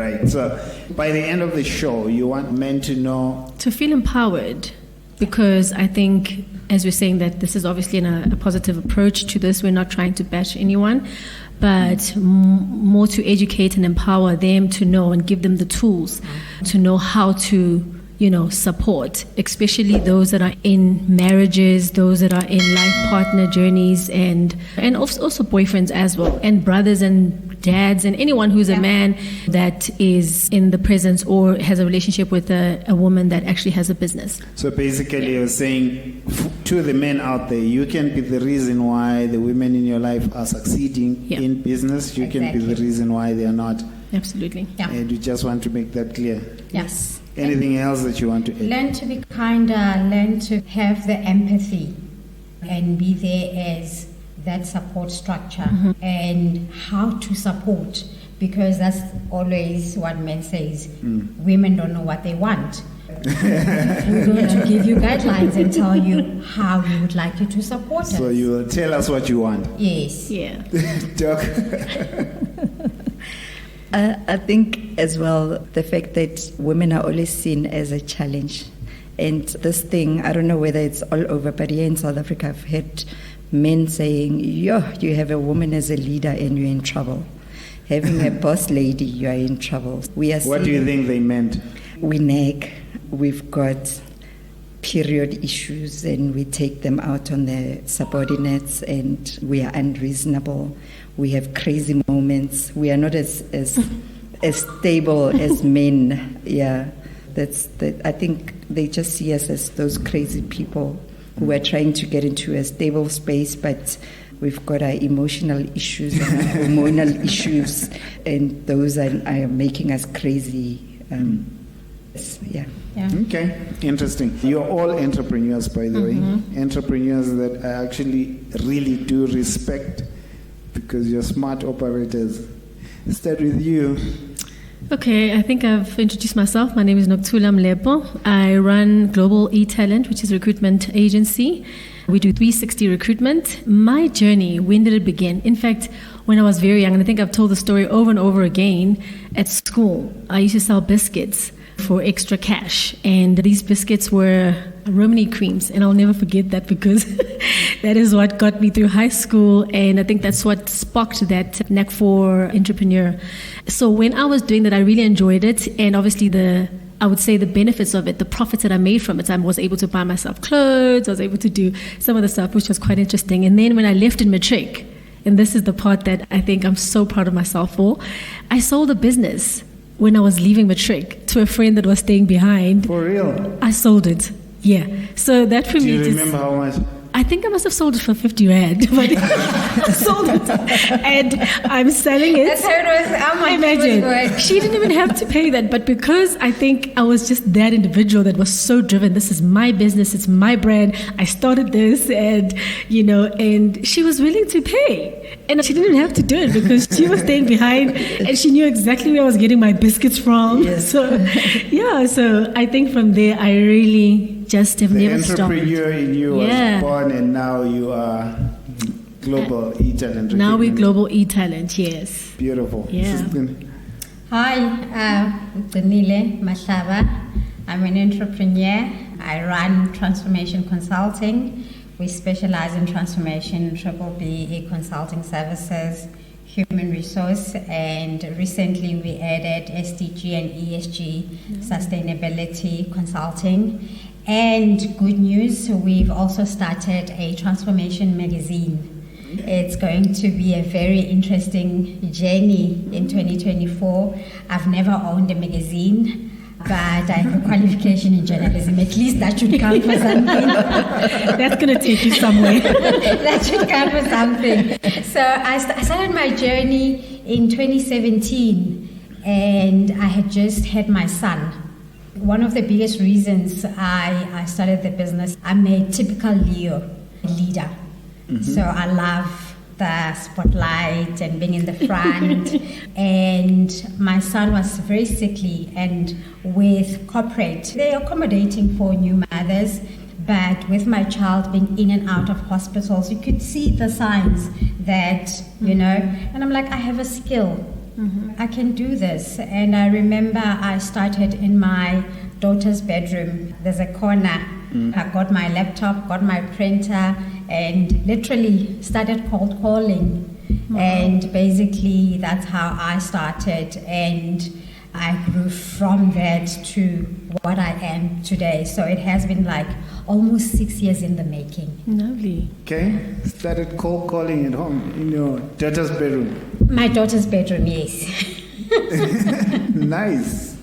right. So by the end of the show, you want men to know... To feel empowered, because I think, as we're saying, that this is obviously a positive approach to this. We're not trying to bash anyone, but more to educate and empower them to know and give them the tools to know how to, support, especially those that are in marriages, those that are in life partner journeys, and also boyfriends as well, and brothers and dads, and anyone who's a man that is in the presence or has a relationship with a woman that actually has a business. So basically you're saying to the men out there, you can be the reason why the women in your life are succeeding in business. You can be the reason why they are not. Absolutely. Yeah. And you just want to make that clear. Yes. Anything else that you want to add? Learn to be kinder, learn to have the empathy and be there as that support structure, and how to support, because that's always what men says. Women don't know what they want. We're going to give you guidelines and tell you how we would like you to support us. So you will tell us what you want. Yes. Yeah. Doc? I think as well the fact that women are always seen as a challenge. And this thing, I don't know whether it's all over, but here in South Africa I've heard men saying, you have a woman as a leader and you're in trouble. Having a boss lady, you are in trouble. What do you think they meant? We nag. We've got period issues and we take them out on the subordinates, and we are unreasonable. We have crazy moments. We are not as stable as men. Yeah, I think they just see us as those crazy people who are trying to get into a stable space, but we've got our emotional issues and our hormonal issues, and those are making us crazy. Yeah. Okay, interesting. You're all entrepreneurs, by the way. Entrepreneurs that I actually really do respect, because you're smart operators. Start with you. Okay, I think I've introduced myself. My name is Nokuthula Mlepo. I run Global eTalent, which is a recruitment agency. We do 360 recruitment. My journey, when did it begin? In fact, when I was very young, and I think I've told the story over and over again, at school, I used to sell biscuits for extra cash. And these biscuits were Romany creams, and I'll never forget that, because that is what got me through high school, and I think that's what sparked that knack for entrepreneur. So when I was doing that, I really enjoyed it, and obviously I would say the benefits of it, the profits that I made from it, I was able to buy myself clothes, I was able to do some of the stuff, which was quite interesting. And then when I left in matric, and this is the part that I think I'm so proud of myself for, I sold a business when I was leaving matric to a friend that was staying behind. For real? I sold it. Yeah. So that for me. Do you remember how much? I think I must have sold it for 50 rand, but I sold it, and I'm selling it. That's how it was. Oh my Imagine. She didn't even have to pay that, but because I think I was just that individual that was so driven. This is my business. It's my brand. I started this, and and she was willing to pay, and she didn't have to do it because she was staying behind, and she knew exactly where I was getting my biscuits from. Yes. So I think from there I really just have never stopped. The entrepreneur in you was born, and now you are Global eTalent. Now we're Global eTalent, yes. Beautiful. Yeah. Hi, Danile Mahlaba. I'm an entrepreneur. I run Transformation Consulting. We specialize in transformation, BBB consulting services, human resource, and recently we added SDG and ESG sustainability consulting. And good news, we've also started a transformation magazine. It's going to be a very interesting journey in 2024. I've never owned a magazine, but I have a qualification in journalism. At least that should count for something. That's going to take you somewhere. That should count for something. So I started my journey in 2017, and I had just had my son. One of the biggest reasons I started the business, I'm a typical Leo leader. So I love the spotlight and being in the front. And my son was very sickly, and with corporate, they're accommodating for new mothers. But with my child being in and out of hospitals, you could see the signs that, and I'm like, I have a skill. I can do this. And I remember I started in my daughter's bedroom. There's a corner. I got my laptop, got my printer, and literally started cold calling. And basically that's how I started, and I grew from that to what I am today. So it has been like almost 6 years in the making. Lovely. Okay, started cold calling at home in your daughter's bedroom. My daughter's bedroom, yes. Nice.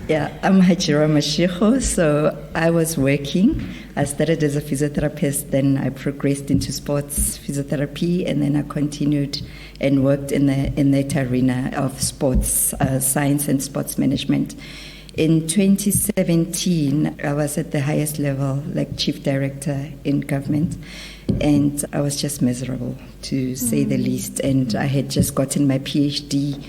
Yeah, I'm Hajira Mashiko. So I was working. I started as a physiotherapist, then I progressed into sports physiotherapy, and then I continued and worked in that arena of sports science and sports management. In 2017, I was at the highest level, like chief director in government, and I was just miserable, to say the least. And I had just gotten my PhD.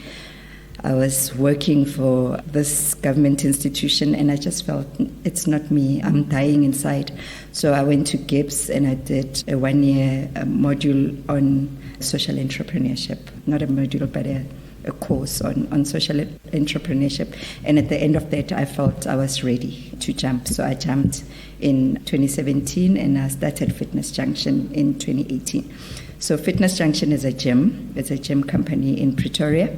I was working for this government institution, and I just felt it's not me. I'm dying inside. So I went to GIBS and I did a 1-year module on social entrepreneurship. Not a module, but a course on social entrepreneurship. And at the end of that, I felt I was ready to jump. So I jumped in 2017 and I started Fitness Junction in 2018. So Fitness Junction is a gym. It's a gym company in Pretoria.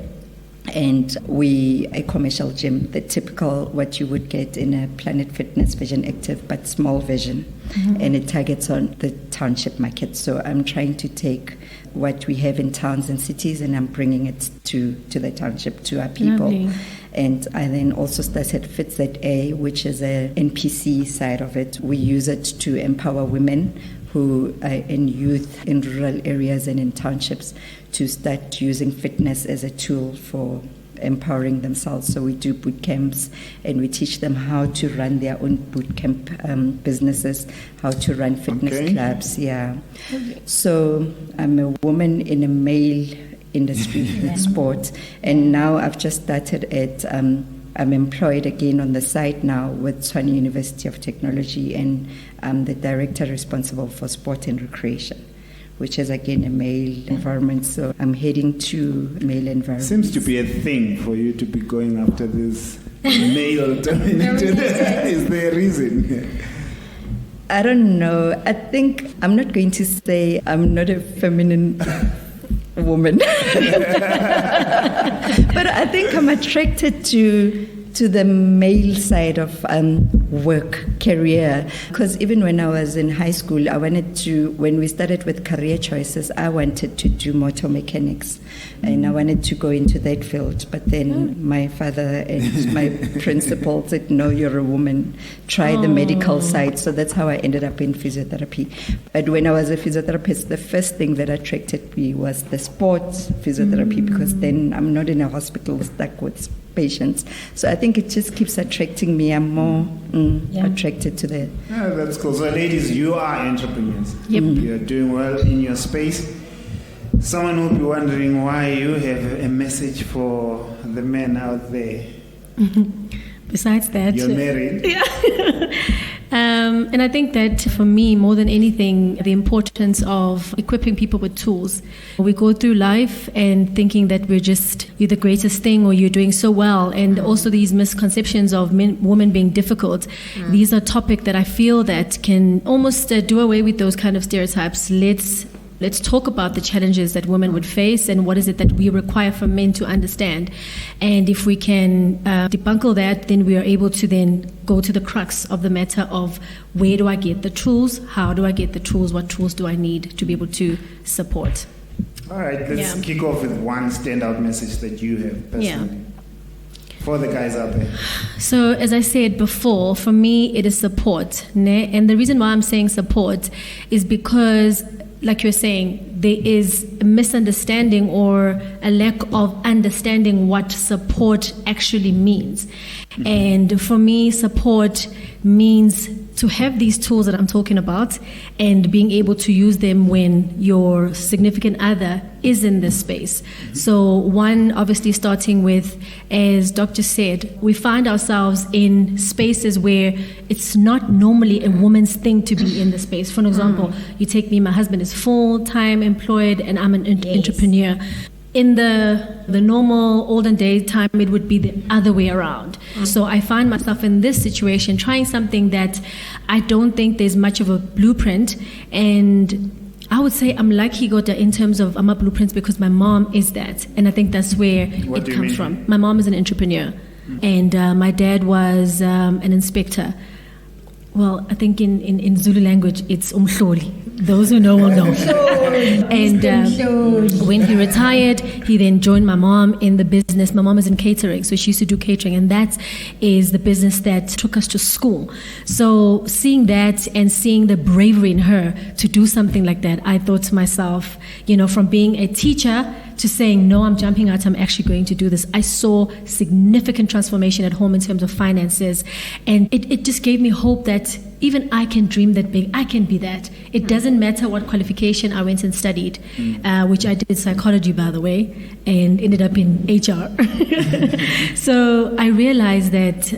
And we a commercial gym, the typical what you would get in a Planet Fitness Vision Active, but small vision, and it targets on the township market. So I'm trying to take what we have in towns and cities, and I'm bringing it to the township, to our people. Lovely. And I then also started FitZA, which is a NPC side of it. We use it to empower women who are in youth in rural areas and in townships to start using fitness as a tool for empowering themselves. So we do boot camps and we teach them how to run their own boot camp businesses, how to run fitness clubs. Yeah. So I'm a woman in a male industry in sports, and now I've just started at I'm employed again on the side now with Tshwane University of Technology, and I'm the director responsible for sport and recreation, which is again a male environment. So I'm heading to male environment. Seems to be a thing for you to be going after this male dominated. Is there a reason? I don't know. I think I'm not going to say I'm not a feminine woman. But I think I'm attracted to the male side of work, career. Because even when I was in high school, when we started with career choices, I wanted to do motor mechanics. And I wanted to go into that field. But then my father and my principal said, no, you're a woman. Try the medical side. So that's how I ended up in physiotherapy. But when I was a physiotherapist, the first thing that attracted me was the sports physiotherapy, because then I'm not in a hospital stuck with patients. So I think it just keeps attracting me. I'm more attracted to that. Yeah, that's cool. So ladies, you are entrepreneurs. Yep. You're doing well in your space. Someone will be wondering why you have a message for the men out there. Besides that, You're married. Yeah. And I think that for me, more than anything, the importance of equipping people with tools. We go through life and thinking that you're the greatest thing or you're doing so well. And also these misconceptions of women being difficult. These are topics that I feel that can almost do away with those kind of stereotypes. Let's talk about the challenges that women would face and what is it that we require from men to understand. And if we can debunk all that, then we are able to then go to the crux of the matter of where do I get the tools, how do I get the tools, what tools do I need to be able to support. All right, let's kick off with one standout message that you have personally. For the guys out there. So as I said before, for me it is support. And the reason why I'm saying support is because, like you're saying, there is a misunderstanding or a lack of understanding what support actually means. And for me, support means to have these tools that I'm talking about and being able to use them when your significant other is in this space. So one, obviously starting with, as Dr. said, we find ourselves in spaces where it's not normally a woman's thing to be in the space. For example, you take me, my husband is full-time employed and I'm an entrepreneur. in the normal olden day time, it would be the other way around. So I find myself in this situation, trying something that I don't think there's much of a blueprint. And I would say I'm lucky, Goda, in terms of I'm a blueprint because my mom is that. And I think that's where it comes from. My mom is an entrepreneur. And my dad was an inspector. Well, I think in Zulu language, it's umhloli. Those who know will know. And when he retired, he then joined my mom in the business. My mom is in catering, so she used to do catering, and that is the business that took us to school. So seeing that and seeing the bravery in her to do something like that, I thought to myself, from being a teacher to saying, no, I'm jumping out, I'm actually going to do this. I saw significant transformation at home in terms of finances. And it just gave me hope that even I can dream that big. I can be that. It doesn't matter what qualification I went and studied, which I did psychology, by the way, and ended up in HR. So I realized that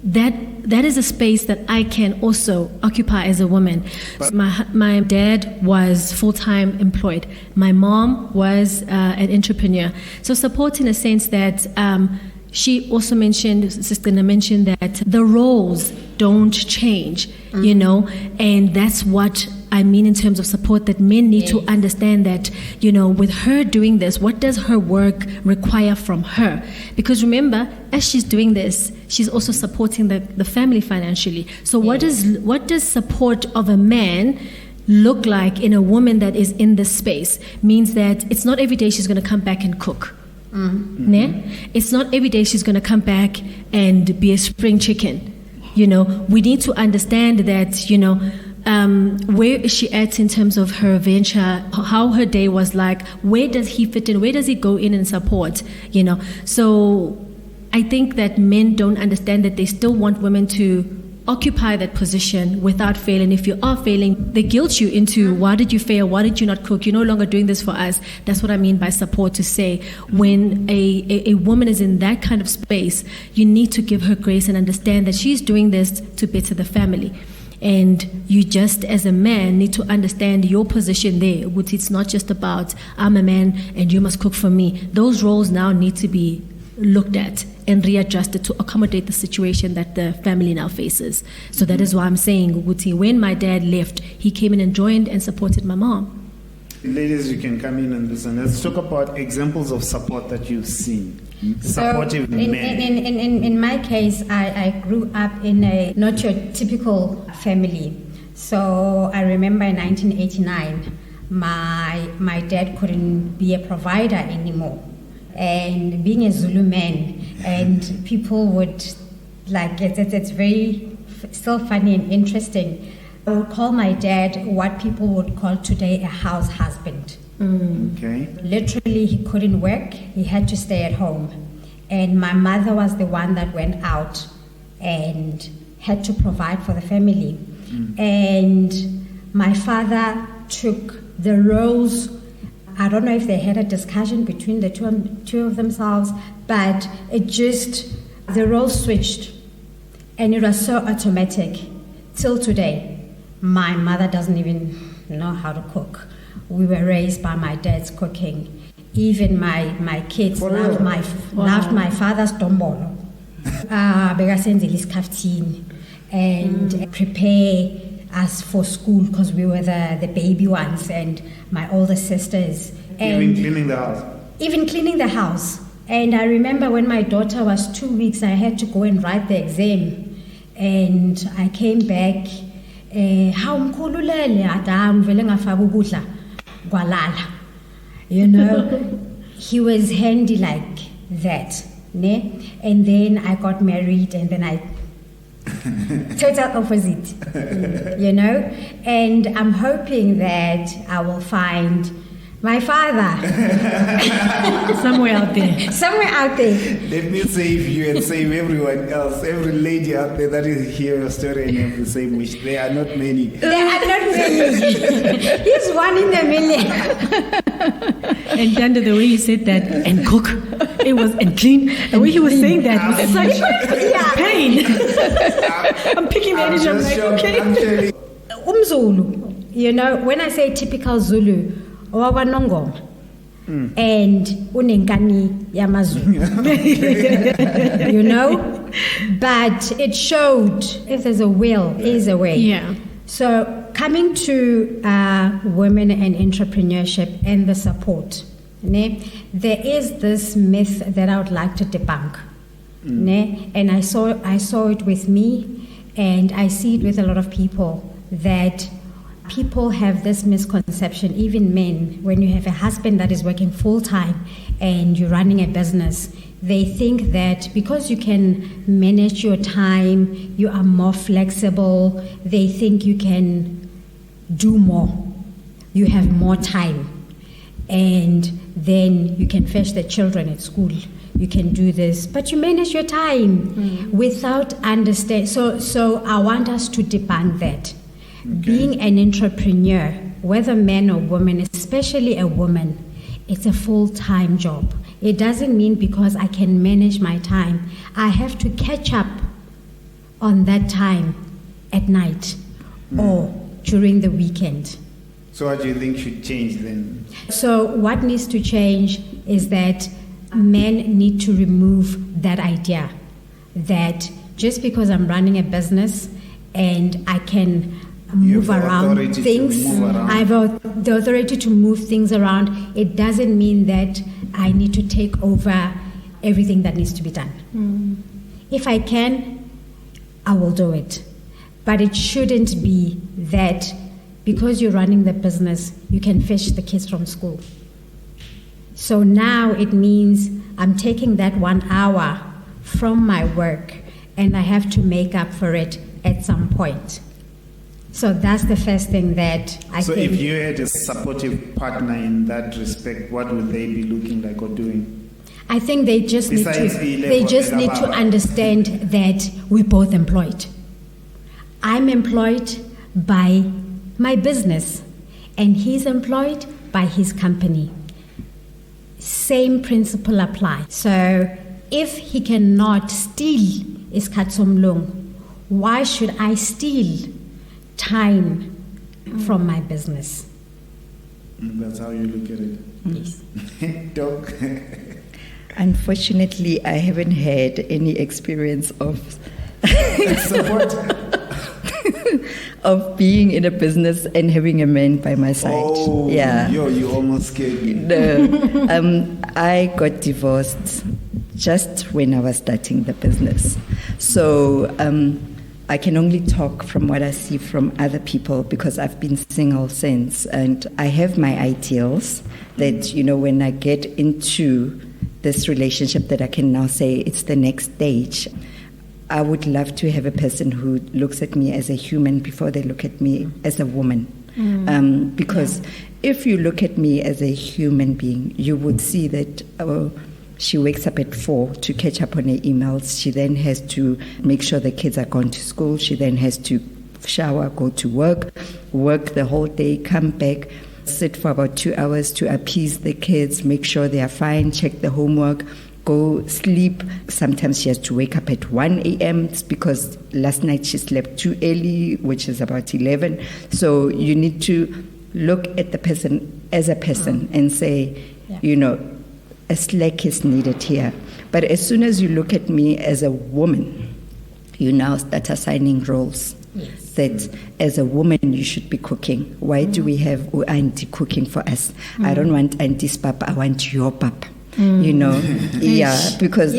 that is a space that I can also occupy as a woman. My dad was full-time employed. My mom was an entrepreneur. So support in a sense that she also mentioned, Sister Nina mentioned that the roles don't change, and that's what I mean in terms of support, that men need to understand that, with her doing this, what does her work require from her? Because remember, as she's doing this, she's also supporting the family financially. So what does support of a man look like in a woman that is in this space? Means that it's not every day she's going to come back and cook. It's not every day she's going to come back and be a spring chicken. We need to understand that, where is she at in terms of her venture, how her day was like, where does he fit in, where does he go in and support, So I think that men don't understand that they still want women to occupy that position without failing. If you are failing, they guilt you into, why did you fail? Why did you not cook? You're no longer doing this for us. That's what I mean by support, to say when a woman is in that kind of space, you need to give her grace and understand that she's doing this to better the family. And you just, as a man, need to understand your position there, which it's not just about, I'm a man and you must cook for me. Those roles now need to be looked at and readjusted to accommodate the situation that the family now faces. So that is why I'm saying, Wuti, when my dad left, he came in and joined and supported my mom. Ladies, you can come in and listen. Let's talk about examples of support that you've seen. Supportive men. In my case, I grew up in a not your typical family. So I remember in 1989, my dad couldn't be a provider anymore. And being a Zulu man, and people would it's very still funny and interesting. I would call my dad what people would call today a house husband. Okay. Literally, he couldn't work. He had to stay at home. And my mother was the one that went out and had to provide for the family. And my father took the roles. I don't know if they had a discussion between the two of themselves, but the roles switched. And it was so automatic. Till today, my mother doesn't even know how to cook. We were raised by my dad's cooking. Even my kids loved my father's dombolo. And prepare us for school because we were the baby ones, and my older sisters. And even cleaning the house. Even cleaning the house. And I remember when my daughter was 2 weeks, I had to go and write the exam. And I came back. He was handy like that. And then I got married, and then I total opposite, and I'm hoping that I will find my father somewhere out there. Let me save you and save everyone else, every lady out there that is hearing a story and have the same wish. There are not many. He's one in a million. And Danda, the way you said that, and cook, it was, and clean, the way he was saying that was such pain. I'm picking the energy, I'm like, okay. Zulu, when I say typical Zulu, and unenkani yamazulu. You know? But it showed if there's a will, is a way. Yeah. So coming to women and entrepreneurship and the support, there is this myth that I would like to debunk. And I saw it with me, and I see it with a lot of people, that people have this misconception, even men, when you have a husband that is working full-time and you're running a business, they think that because you can manage your time, you are more flexible, they think you can do more, you have more time, and then you can fetch the children at school. You can do this, but you manage your time without understanding. So I want us to debunk that. Okay. Being an entrepreneur, whether man or woman, especially a woman, it's a full-time job. It doesn't mean because I can manage my time, I have to catch up on that time at night or during the weekend. So what do you think should change then? So what needs to change is that men need to remove that idea that just because I'm running a business and I can move around things, I have the authority to move things around, it doesn't mean that I need to take over everything that needs to be done. If I can, I will do it. But it shouldn't be that because you're running the business, you can fetch the kids from school. So now it means I'm taking that 1 hour from my work and I have to make up for it at some point. So that's the first thing that I think. So if you had a supportive partner in that respect, what would they be looking like or doing? I think they just need to understand that we're both employed. I'm employed by my business and he's employed by his company. Same principle apply. So if he cannot steal iskatsomlung, why should I steal time from my business? That's how you look at it. Yes. Doc. Unfortunately, I haven't had any experience of support. Of being in a business and having a man by my side. Oh, yeah. You almost scared me. No, I got divorced just when I was starting the business. So I can only talk from what I see from other people because I've been single since. And I have my ideals that, when I get into this relationship that I can now say it's the next stage. I would love to have a person who looks at me as a human before they look at me as a woman. Because if you look at me as a human being, you would see that she wakes up at 4 to catch up on her emails. She then has to make sure the kids are gone to school. She then has to shower, go to work the whole day, come back, sit for about 2 hours to appease the kids, make sure they are fine, check the homework, go sleep. Sometimes she has to wake up at 1 a.m. because last night she slept too early, which is about 11. So you need to look at the person as a person and say, a slack is needed here. But as soon as you look at me as a woman, you now start assigning roles. Yes. That as a woman you should be cooking. Why do we have auntie cooking for us? I don't want auntie's papa, I want your papa. Because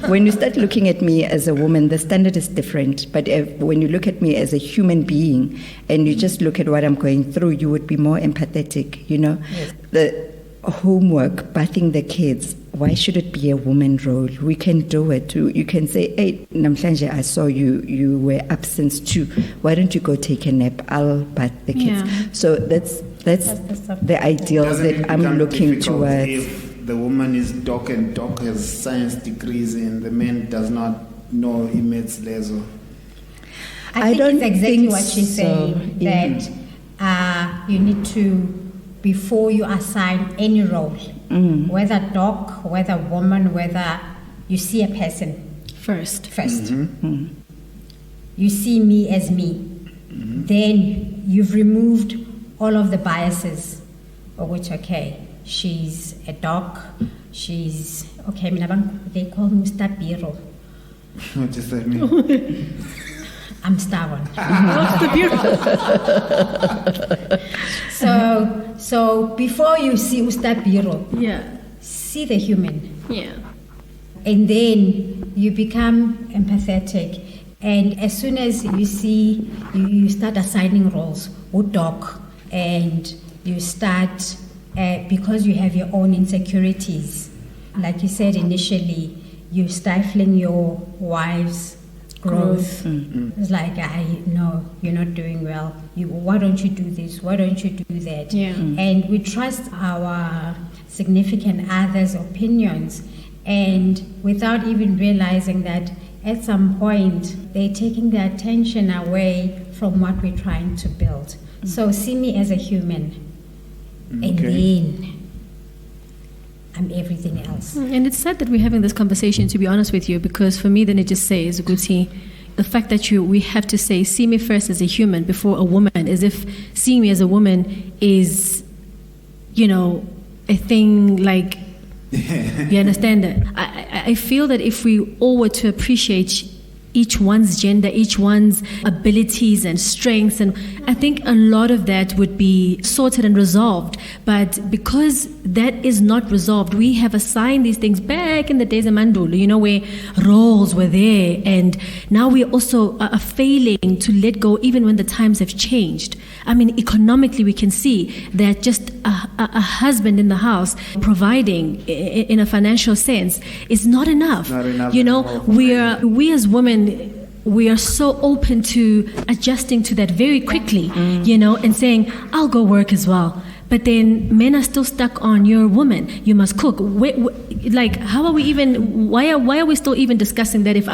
when you start looking at me as a woman, the standard is different. But when you look at me as a human being and you just look at what I'm going through, you would be more empathetic. Yes. The homework, bathing the kids, why should it be a woman role? We can do it. You can say, hey, Namhlanje, I saw you were absent too. Why don't you go take a nap? I'll bath the kids. Yeah. So that's the ideal that I'm looking towards. If the woman is doc and doc has science degrees and the man does not know immense leso. I think it's exactly what she's saying, that you need to, before you assign any role, whether doc, whether woman, whether you see a person first. You see me as me. Then you've removed all of the biases which, okay, she's a dog, she's, okay, they call me Stabiro. What does that mean? I'm stubborn. So before you see Ustabiro, see the human. Yeah. And then you become empathetic. And as soon as you see, you start assigning roles, dog, and you start, because you have your own insecurities, like you said initially, you're stifling your wife's growth. It's like, no, you're not doing well. Why don't you do this? Why don't you do that? Yeah. And we trust our significant others' opinions, and without even realizing that at some point they're taking the attention away from what we're trying to build. So see me as a human, and then I'm everything else. And it's sad that we're having this conversation, to be honest with you, because for me, then it just says, Guti, the fact that we have to say, see me first as a human before a woman, as if seeing me as a woman is, a thing like, you understand that? I feel that if we all were to appreciate each one's gender, each one's abilities and strengths, and I think a lot of that would be sorted and resolved. But because that is not resolved, we have assigned these things back in the days of Mandulo, where roles were there, and now we also are failing to let go even when the times have changed. I mean, economically, we can see that just a husband in the house providing in a financial sense is not enough. Not enough. We as women, we are so open to adjusting to that very quickly, and saying, I'll go work as well. But then men are still stuck on, you're a woman, you must cook. How are we even, why are we still even discussing that if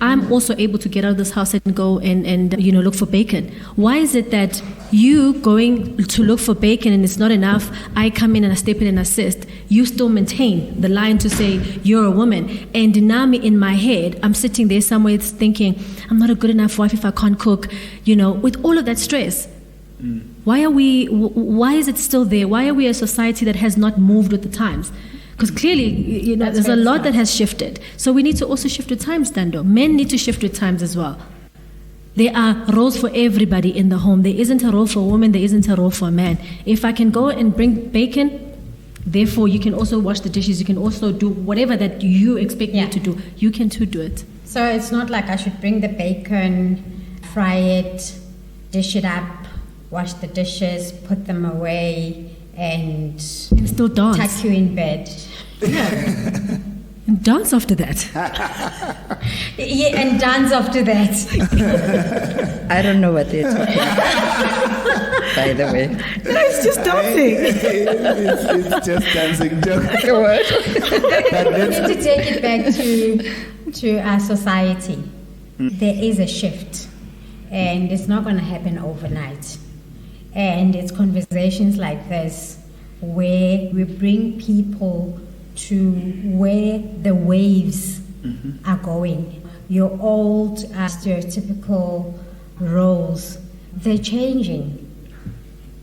I'm also able to get out of this house and go and look for bacon? Why is it that you going to look for bacon and it's not enough, I come in and I step in and assist, you still maintain the line to say you're a woman, and now me in my head, I'm sitting there somewhere thinking, I'm not a good enough wife if I can't cook, with all of that stress. Why is it still there? Why are we a society that has not moved with the times? Because clearly, there's a lot that has shifted. So we need to also shift with times, Dando. Men need to shift with times as well. There are roles for everybody in the home. There isn't a role for a woman, there isn't a role for a man. If I can go and bring bacon, therefore you can also wash the dishes, you can also do whatever that you expect me to do. You can too do it. So it's not like I should bring the bacon, fry it, dish it up, wash the dishes, put them away, and still dance. Tuck you in bed. Yeah. And dance after that. Yeah, and dance after that. I don't know what they're talking about, by the way. No, it's just dancing. It's just dancing. We need to take it back to our society. There is a shift, and it's not going to happen overnight. And it's conversations like this where we bring people to where the waves are going. Your old stereotypical roles, they're changing.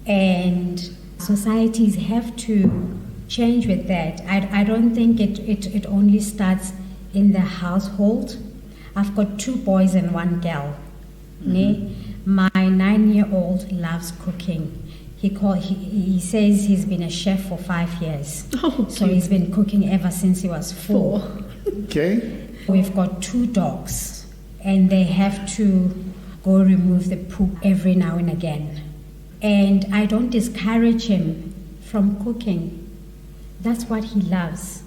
And societies have to change with that. I don't think it only starts in the household. I've got 2 boys and 1 girl. My 9-year-old loves cooking. He says he's been a chef for 5 years. So he's been cooking ever since he was 4. Okay. We've got 2 dogs, and they have to go remove the poop every now and again. And I don't discourage him from cooking. That's what he loves.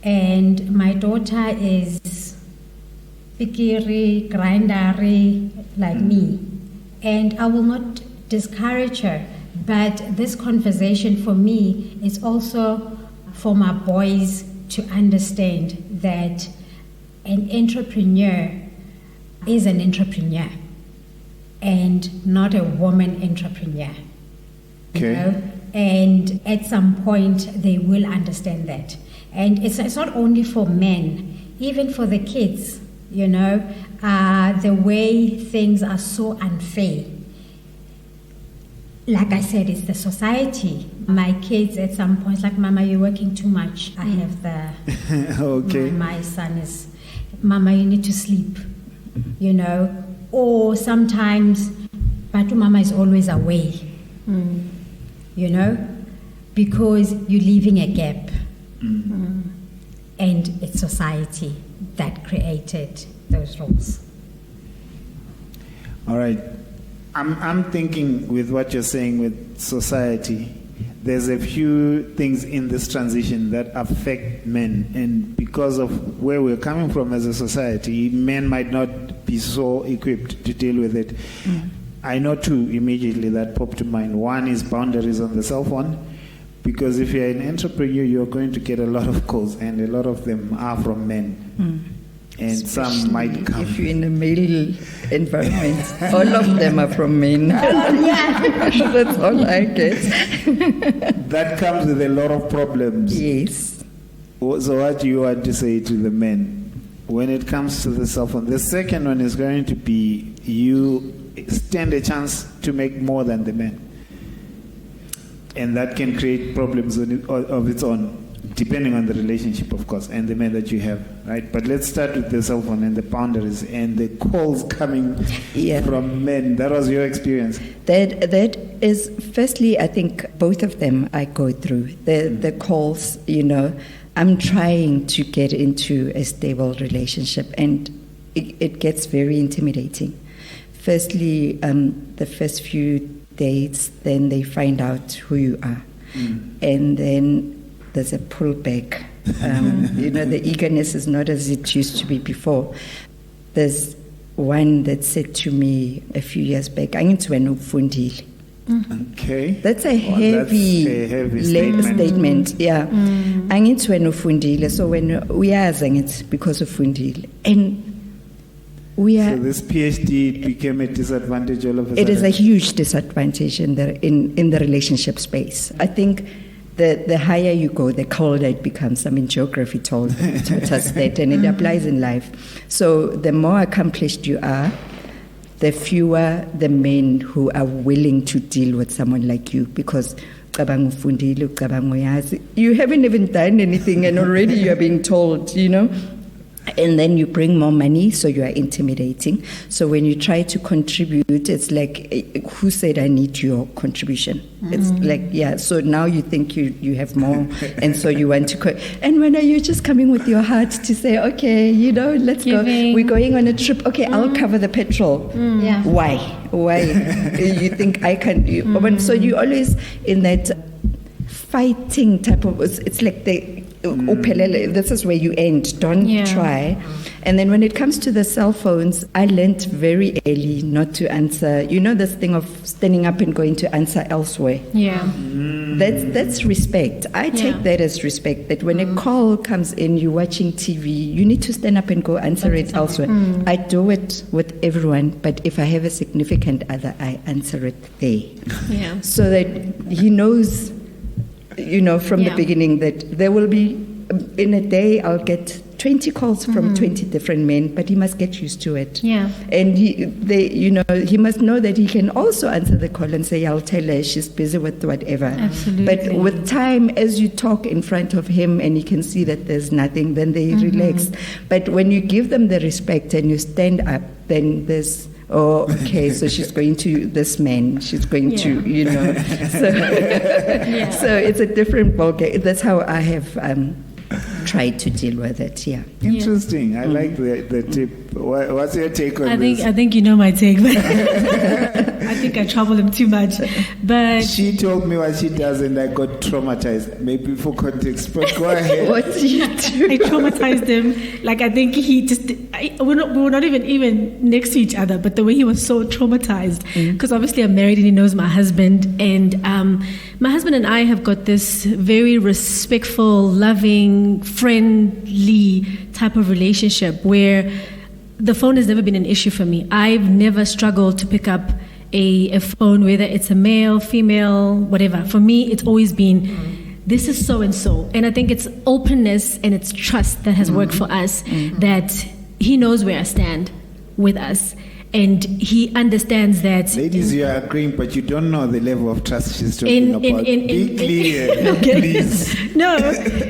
And my daughter is pikiri, grindery, like me. And I will not discourage her. But this conversation for me is also for my boys to understand that an entrepreneur is an entrepreneur and not a woman entrepreneur. Okay. And at some point they will understand that. And it's not only for men, even for the kids, the way things are so unfair. like I said, it's the society. My kids at some point, like, Mama, you're working too much. I have the, Okay. my son is, Mama, you need to sleep, you know. Or sometimes, but Mama is always away, you know, because you're leaving a gap. And it's society that created those roles. All right. I'm thinking with what you're saying with society, there's a few things in this transition that affect men. And because of where we're coming from as a society, men might not be so equipped to deal with it. I know two immediately that pop to mind. One is boundaries on the cell phone. Because if you're an entrepreneur, you're going to get a lot of calls, and a lot of them are from men. And Especially some might come. if you're in a male environment, all of them are from men. That's all I get. That comes with a lot of problems. Yes. So what do you want to say to the men when it comes to the cell phone? The second one is going to be you stand a chance to make more than the men. And that can create problems of its own, depending on the relationship, of course, and the men that you have, right? But let's start with the cell phone and the boundaries and the calls coming from men. That was your experience. That is, firstly, I think both of them I go through. The calls, you know, I'm trying to get into a stable relationship, and it gets very intimidating. Firstly, the first few dates, then they find out who you are. And then there's a pullback. You know, the eagerness is not as it used to be before. There's one that said to me a few years back, "Angitwenufundile." Okay. That's a heavy statement. Yeah. "Angitwenufundile." So when we are saying it because of fundile. And so this PhD became a disadvantage all of a sudden? It is a huge disadvantage in the relationship space. I think the higher you go, the colder it becomes. I mean, geography taught us that, and it applies in life. So the more accomplished you are, the fewer the men who are willing to deal with someone like you, because you haven't even done anything and already you're being told, you know. And then you bring more money, so you are intimidating. So when you try to contribute, it's like, who said I need your contribution? It's like, yeah, so now you think you have more, and so you want to... And when are you just coming with your heart to say, okay, you know, let's go. We're going on a trip. Okay, I'll cover the petrol. Yeah. Why? You think I can... So you always in that fighting type of... It's like this is where you end. Don't try. And then when it comes to the cell phones, I learned very early not to answer. You know, this thing of standing up and going to answer elsewhere. Yeah. That's respect. I take that as respect, that when a call comes in, you're watching TV, you need to stand up and go answer it elsewhere. I do it with everyone, but if I have a significant other, I answer it there. Yeah. So that he knows, you know, from the beginning, that there will be, in a day, I'll get 20 calls from 20 different men, but he must get used to it. Yeah. And he must know that he can also answer the call and say, I'll tell her she's busy with whatever. Absolutely. But with time, as you talk in front of him and he can see that there's nothing, then they relax. But when you give them the respect and you stand up, then there's... Oh, okay, so she's going to this man. She's going to, you know. So it's a different ballgame. That's how I have tried to deal with it, Interesting. I like the tip. What's your take on this? I think you know my take, but I think I trouble him too much. But she told me what she does and I got traumatized. Maybe for context, but go ahead. What did you do? I traumatized him. Like, I think he just... we were not even next to each other, but the way he was so traumatized, because obviously I'm married and he knows my husband, and my husband and I have got this very respectful, loving, friendly type of relationship where the phone has never been an issue for me. I've never struggled to pick up a phone, whether it's a male, female, whatever. For me, it's always been, this is so-and-so. And I think it's openness and it's trust that has worked for us, that he knows where I stand with us. And he understands that. Ladies, you are agreeing, but you don't know the level of trust she's talking about. Be clear, Okay. please. No.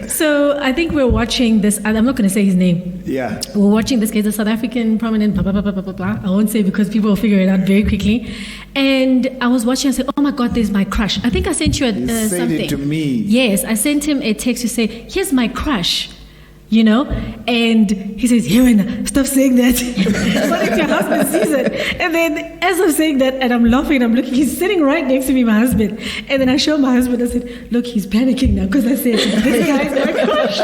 So I think we're watching this. I'm not going to say his name. Yeah. We're watching this case, a South African prominent, blah, blah, blah, blah, blah, blah. I won't say because people will figure it out very quickly. And I was watching and said, oh my God, there's my crush. I think I sent you You said something. it to me. Yes, I sent him a text to say, here's my crush. You know, and he says, Yewena, stop saying that. What if your husband sees it? And then as I'm saying that, and I'm laughing, I'm looking, he's sitting right next to me, my husband. And then I show my husband, I said, look, he's panicking now because I said, this guy is my crush.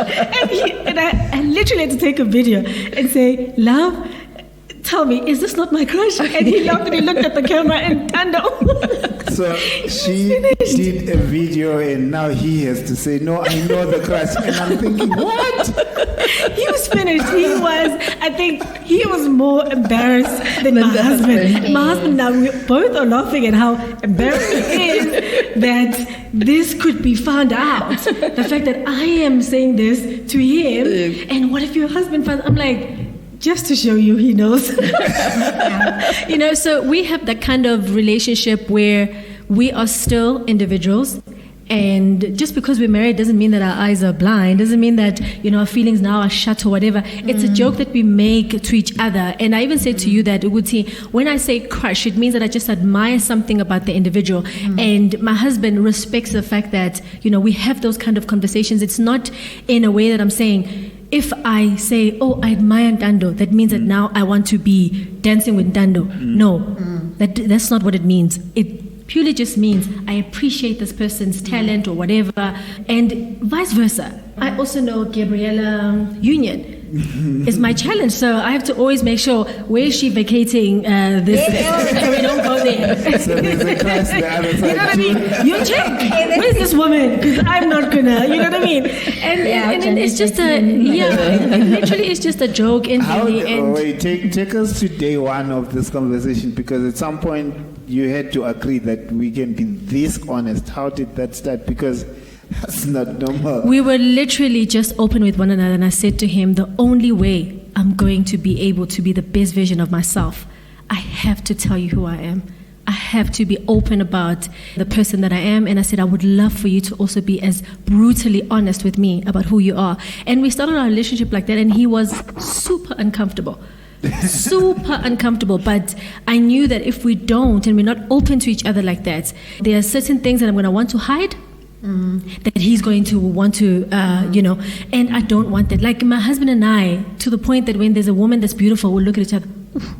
And I literally had to take a video and say, love, tell me, is this not my crush? And he laughed and he looked at the camera and turned on. So she did a video and now he has to say, no, I know the crush. And I'm thinking, what? He was finished. I think he was more embarrassed than my husband. My husband, now we both are laughing at how embarrassing it is that this could be found out. The fact that I am saying this to him, and what if your husband finds, I'm like, just to show you he knows. You know, so we have that kind of relationship where we are still individuals, and just because we're married doesn't mean that our eyes are blind, doesn't mean that, you know, our feelings now are shut or whatever. It's a joke that we make to each other. And I even said to you that, Uguti, when I say crush, it means that I just admire something about the individual. And my husband respects the fact that, you know, we have those kind of conversations. It's not in a way that I'm saying, if I say, oh, I admire Ntando, that means that now I want to be dancing with Ntando. No, that's not what it means. It purely just means I appreciate this person's talent or whatever, and vice versa. I also know Gabriella Union is my challenge, so I have to always make sure, where is she vacating this? So we don't go there. So there's a class the other You know what I side mean? too. You check. Where's this woman? Because I'm not gonna. You know what I mean? And it's just literally it's just a joke. And Wait, take us to day one of this conversation, because at some point you had to agree that we can be this honest. How did that start? Because that's not normal. we were literally just open with one another, and I said to him, the only way I'm going to be able to be the best version of myself, I have to tell you who I am. I have to be open about the person that I am. And I said, I would love for you to also be as brutally honest with me about who you are. And we started our relationship like that, and he was super uncomfortable. Super uncomfortable. But I knew that if we don't, and we're not open to each other like that, there are certain things that I'm going to want to hide, that he's going to want to, and I don't want that. Like my husband and I, to the point that when there's a woman that's beautiful, we'll look at each other,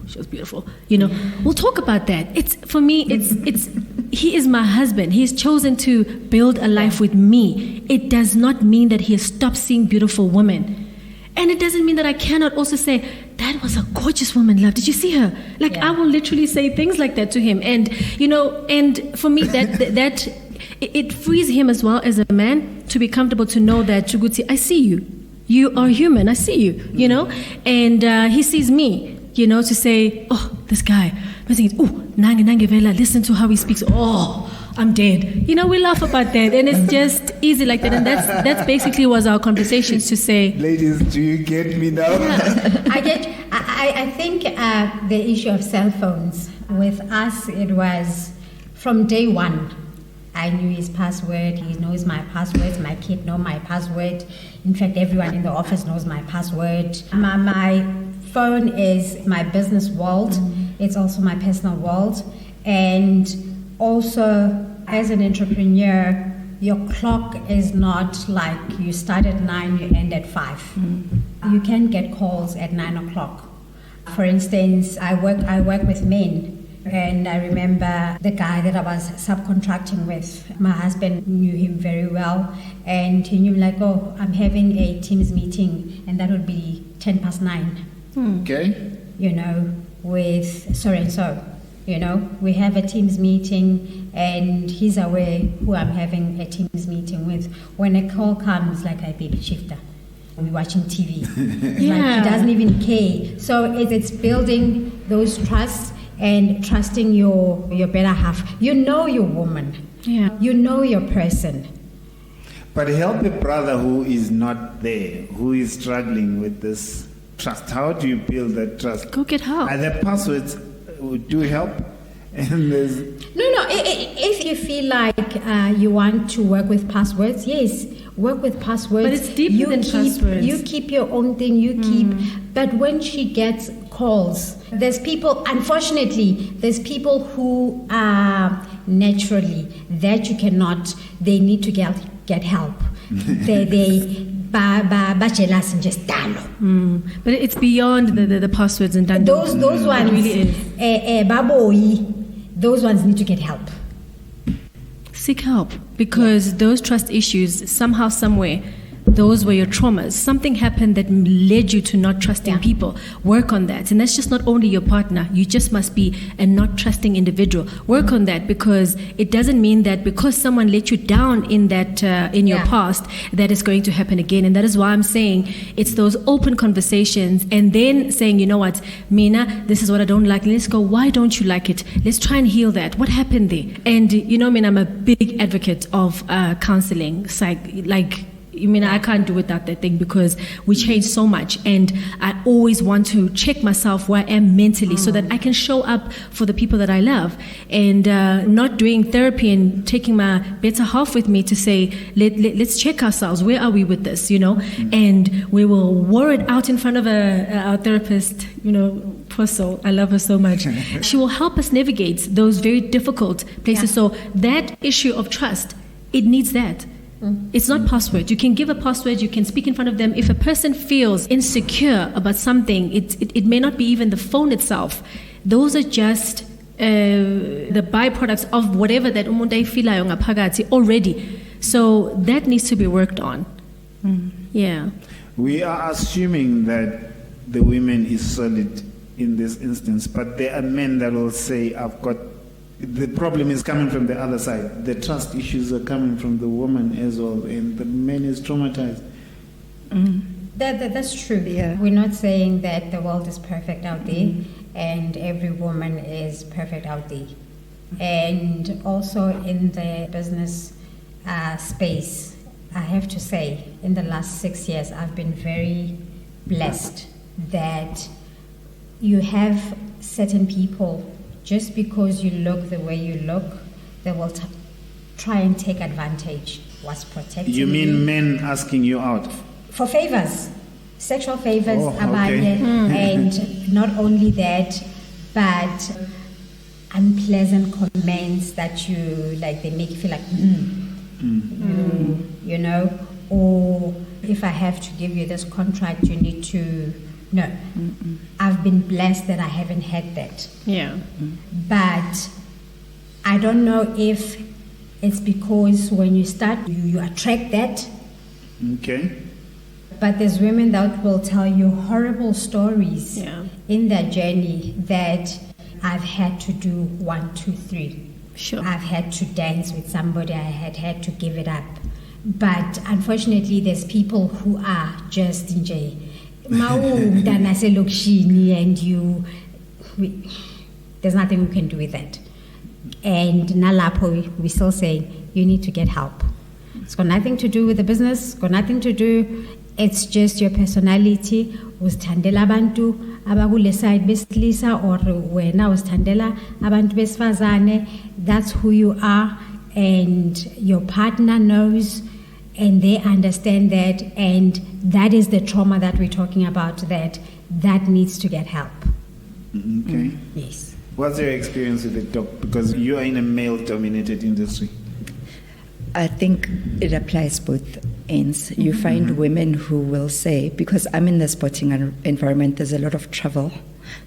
she was beautiful, we'll talk about that. It's, for me, it's he is my husband. He's chosen to build a life with me. It does not mean that he has stopped seeing beautiful women. And it doesn't mean that I cannot also say, that was a gorgeous woman, love. Did you see her? I will literally say things like that to him. And, and for me, that it frees him as well as a man to be comfortable to know that, Chuguti, I see you. You are human. I see you, And he sees me, to say, oh, this guy. I'm thinking, oh, Nange Vela, listen to how he speaks. Oh, I'm dead. We laugh about that. And it's just easy like that. And that's basically was our conversations to say. Ladies, do you get me now? Yeah, I think the issue of cell phones, with us, it was from day one. I knew his password, he knows my passwords, my kid knows my password. In fact, everyone in the office knows my password. My phone is my business world. It's also my personal world. And also, as an entrepreneur, your clock is not like you start at 9, you end at 5. You can get calls at 9 o'clock. For instance, I work with men. And I remember the guy that I was subcontracting with, my husband knew him very well, and he knew oh, I'm having a Teams meeting, and that would be 9:10. Okay. With so-and-so. We have a Teams meeting, and he's aware who I'm having a Teams meeting with. When a call comes, like a baby shifter, we're watching TV. He doesn't even care. So it's building those trusts, and trusting your better half. You know your woman. Yeah. You know your person. But help a brother who is not there, who is struggling with this trust. How do you build that trust? Go get help. Are the passwords do help, and there's No. If you feel like you want to work with passwords, yes, work with passwords. But it's deeper than passwords. You keep your own thing. You keep. But when she gets calls, there's people. Unfortunately, there's people who are naturally that you cannot. They need to get help. they ba jealous and just dalo. But it's beyond the passwords and done. Those ones It really is. Baboy, those ones need to get help. Seek help, because those trust issues, somehow, somewhere, those were your traumas. Something happened that led you to not trusting people. Work on that. And that's just not only your partner. You just must be a not trusting individual. Work on that, because it doesn't mean that because someone let you down in that in your past, that is going to happen again. And that is why I'm saying it's those open conversations, and then saying, you know what, Mina, this is what I don't like. Let's go, why don't you like it? Let's try and heal that. What happened there? And you know, Mina, I'm a big advocate of counseling, I can't do without that thing, because we change so much, and I always want to check myself where I am mentally so that I can show up for the people that I love, and not doing therapy and taking my better half with me to say, let's check ourselves. Where are we with this, And we will war it out in front of our therapist, poor soul. I love her so much. She will help us navigate those very difficult places. So that issue of trust, it needs that. It's not passwords. You can give a password, you can speak in front of them. If a person feels insecure about something, it may not be even the phone itself. Those are just the byproducts of whatever that umuntu ayifilayo ngaphakathi already. So that needs to be worked on. Yeah. We are assuming that the women is solid in this instance, but there are men that will say, the problem is coming from the other side. The trust issues are coming from the woman as well, and the man is traumatized. That's true. Yeah. We're not saying that the world is perfect out there, and every woman is perfect out there. And also in the business space, I have to say, in the last 6 years, I've been very blessed that you have certain people. Just because you look the way you look, they will try and take advantage. What's protecting you? You mean men asking you out? For favors, sexual favors, okay. And not only that, but unpleasant comments that they make you feel like, or if I have to give you this contract, you need to. No, I've been blessed that I haven't had that. Yeah. But I don't know if it's because when you start, you attract that. Okay. But there's women that will tell you horrible stories in their journey that I've had to do 1, 2, 3. Sure. I've had to dance with somebody, I had to give it up. But unfortunately, there's people who are just in jail. And there's nothing we can do with that. And nalapo, we still say you need to get help. It's got nothing to do with the business, got nothing to do. It's just your personality. Uzithandela abantu abakule side besilisa, or wena uzithandela abantu besifazane. That's who you are, and your partner knows. And they understand that, and that is the trauma that we're talking about, that needs to get help. Okay. Yes. What's your experience with it, Doc? Because you are in a male-dominated industry. I think it applies both ends. You find women who will say, because I'm in the sporting environment, there's a lot of travel.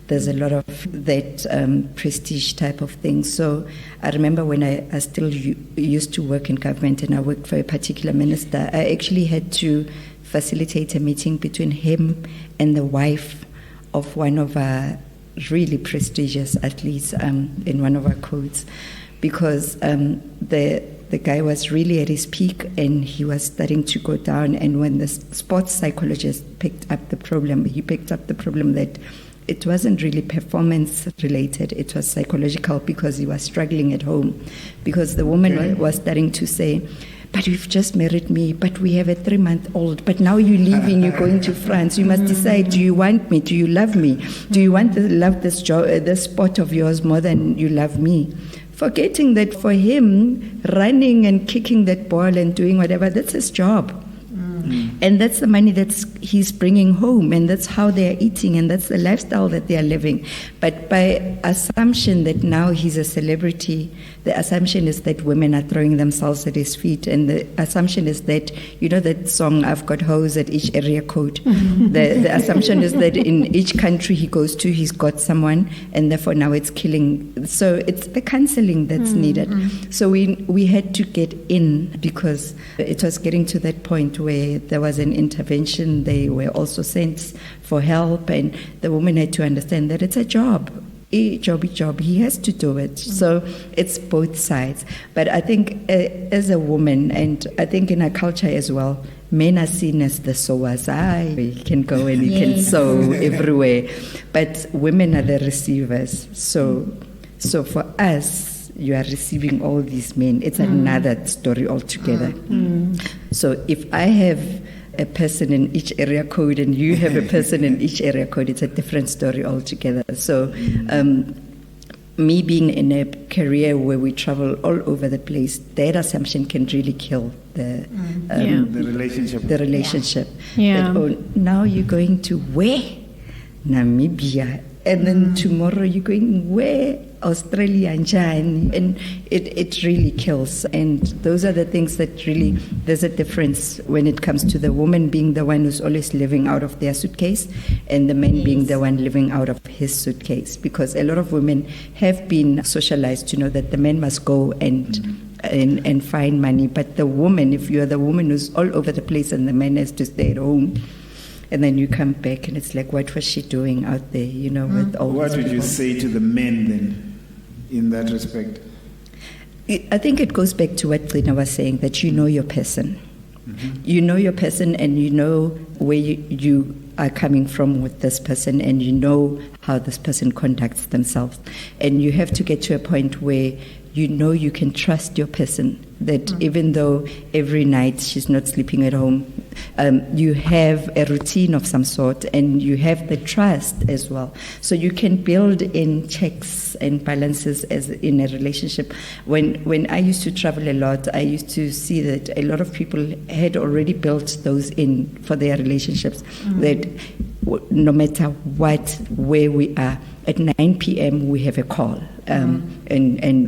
There's a lot of that prestige type of thing. So I remember when I still used to work in government and I worked for a particular minister, I actually had to facilitate a meeting between him and the wife of one of our really prestigious athletes in one of our codes, because the guy was really at his peak and he was starting to go down. And when the sports psychologist picked up the problem, he picked up the problem that it wasn't really performance related, it was psychological, because he was struggling at home. Because the woman was starting to say, but you've just married me, but we have a 3-month-old, but now you're leaving, you're going to France. You must decide, do you want me? Do you love me? Do you want to love this job, this sport of yours more than you love me? Forgetting that for him, running and kicking that ball and doing whatever, that's his job. And that's the money that he's bringing home, and that's how they're eating, and that's the lifestyle that they're living. But by assumption that now he's a celebrity, the assumption is that women are throwing themselves at his feet, and the assumption is that, you know that song, I've got hoes at each area code. The assumption is that in each country he goes to, he's got someone, and therefore now it's killing. So it's the counseling that's needed. So we had to get in, because it was getting to that point where there was an intervention. They were also sent for help, and the woman had to understand that it's a job. A job. He has to do it. So it's both sides. But I think as a woman, and I think in our culture as well, men are seen as the sowers. He can go and he can sow everywhere. But women are the receivers. So for us, you are receiving all these men. It's another story altogether. So if I have a person in each area code and you have a person in each area code, it's a different story altogether. So me being in a career where we travel all over the place, that assumption can really kill the relationship. The relationship. Yeah. That, oh, now you're going to where? Namibia. And then tomorrow you're going where? Australia and China. And it really kills. And those are the things that really, there's a difference when it comes to the woman being the one who's always living out of their suitcase and the man being the one living out of his suitcase. Because a lot of women have been socialized to know that the man must go and find money. But the woman, if you're the woman who's all over the place and the man has to stay at home, and then you come back and it's like, what was she doing out there, you know, with all What these would you people? say to the men then, in that respect? I think it goes back to what Trina was saying, that you know your person. You know your person, and you know where you are coming from with this person, and you know how this person conducts themselves. And you have to get to a point where you know you can trust your person, that even though every night she's not sleeping at home, you have a routine of some sort, and you have the trust as well. So you can build in checks and balances as in a relationship. When I used to travel a lot, I used to see that a lot of people had already built those in for their relationships, that no matter what, where we are, at 9 p.m. we have a call, and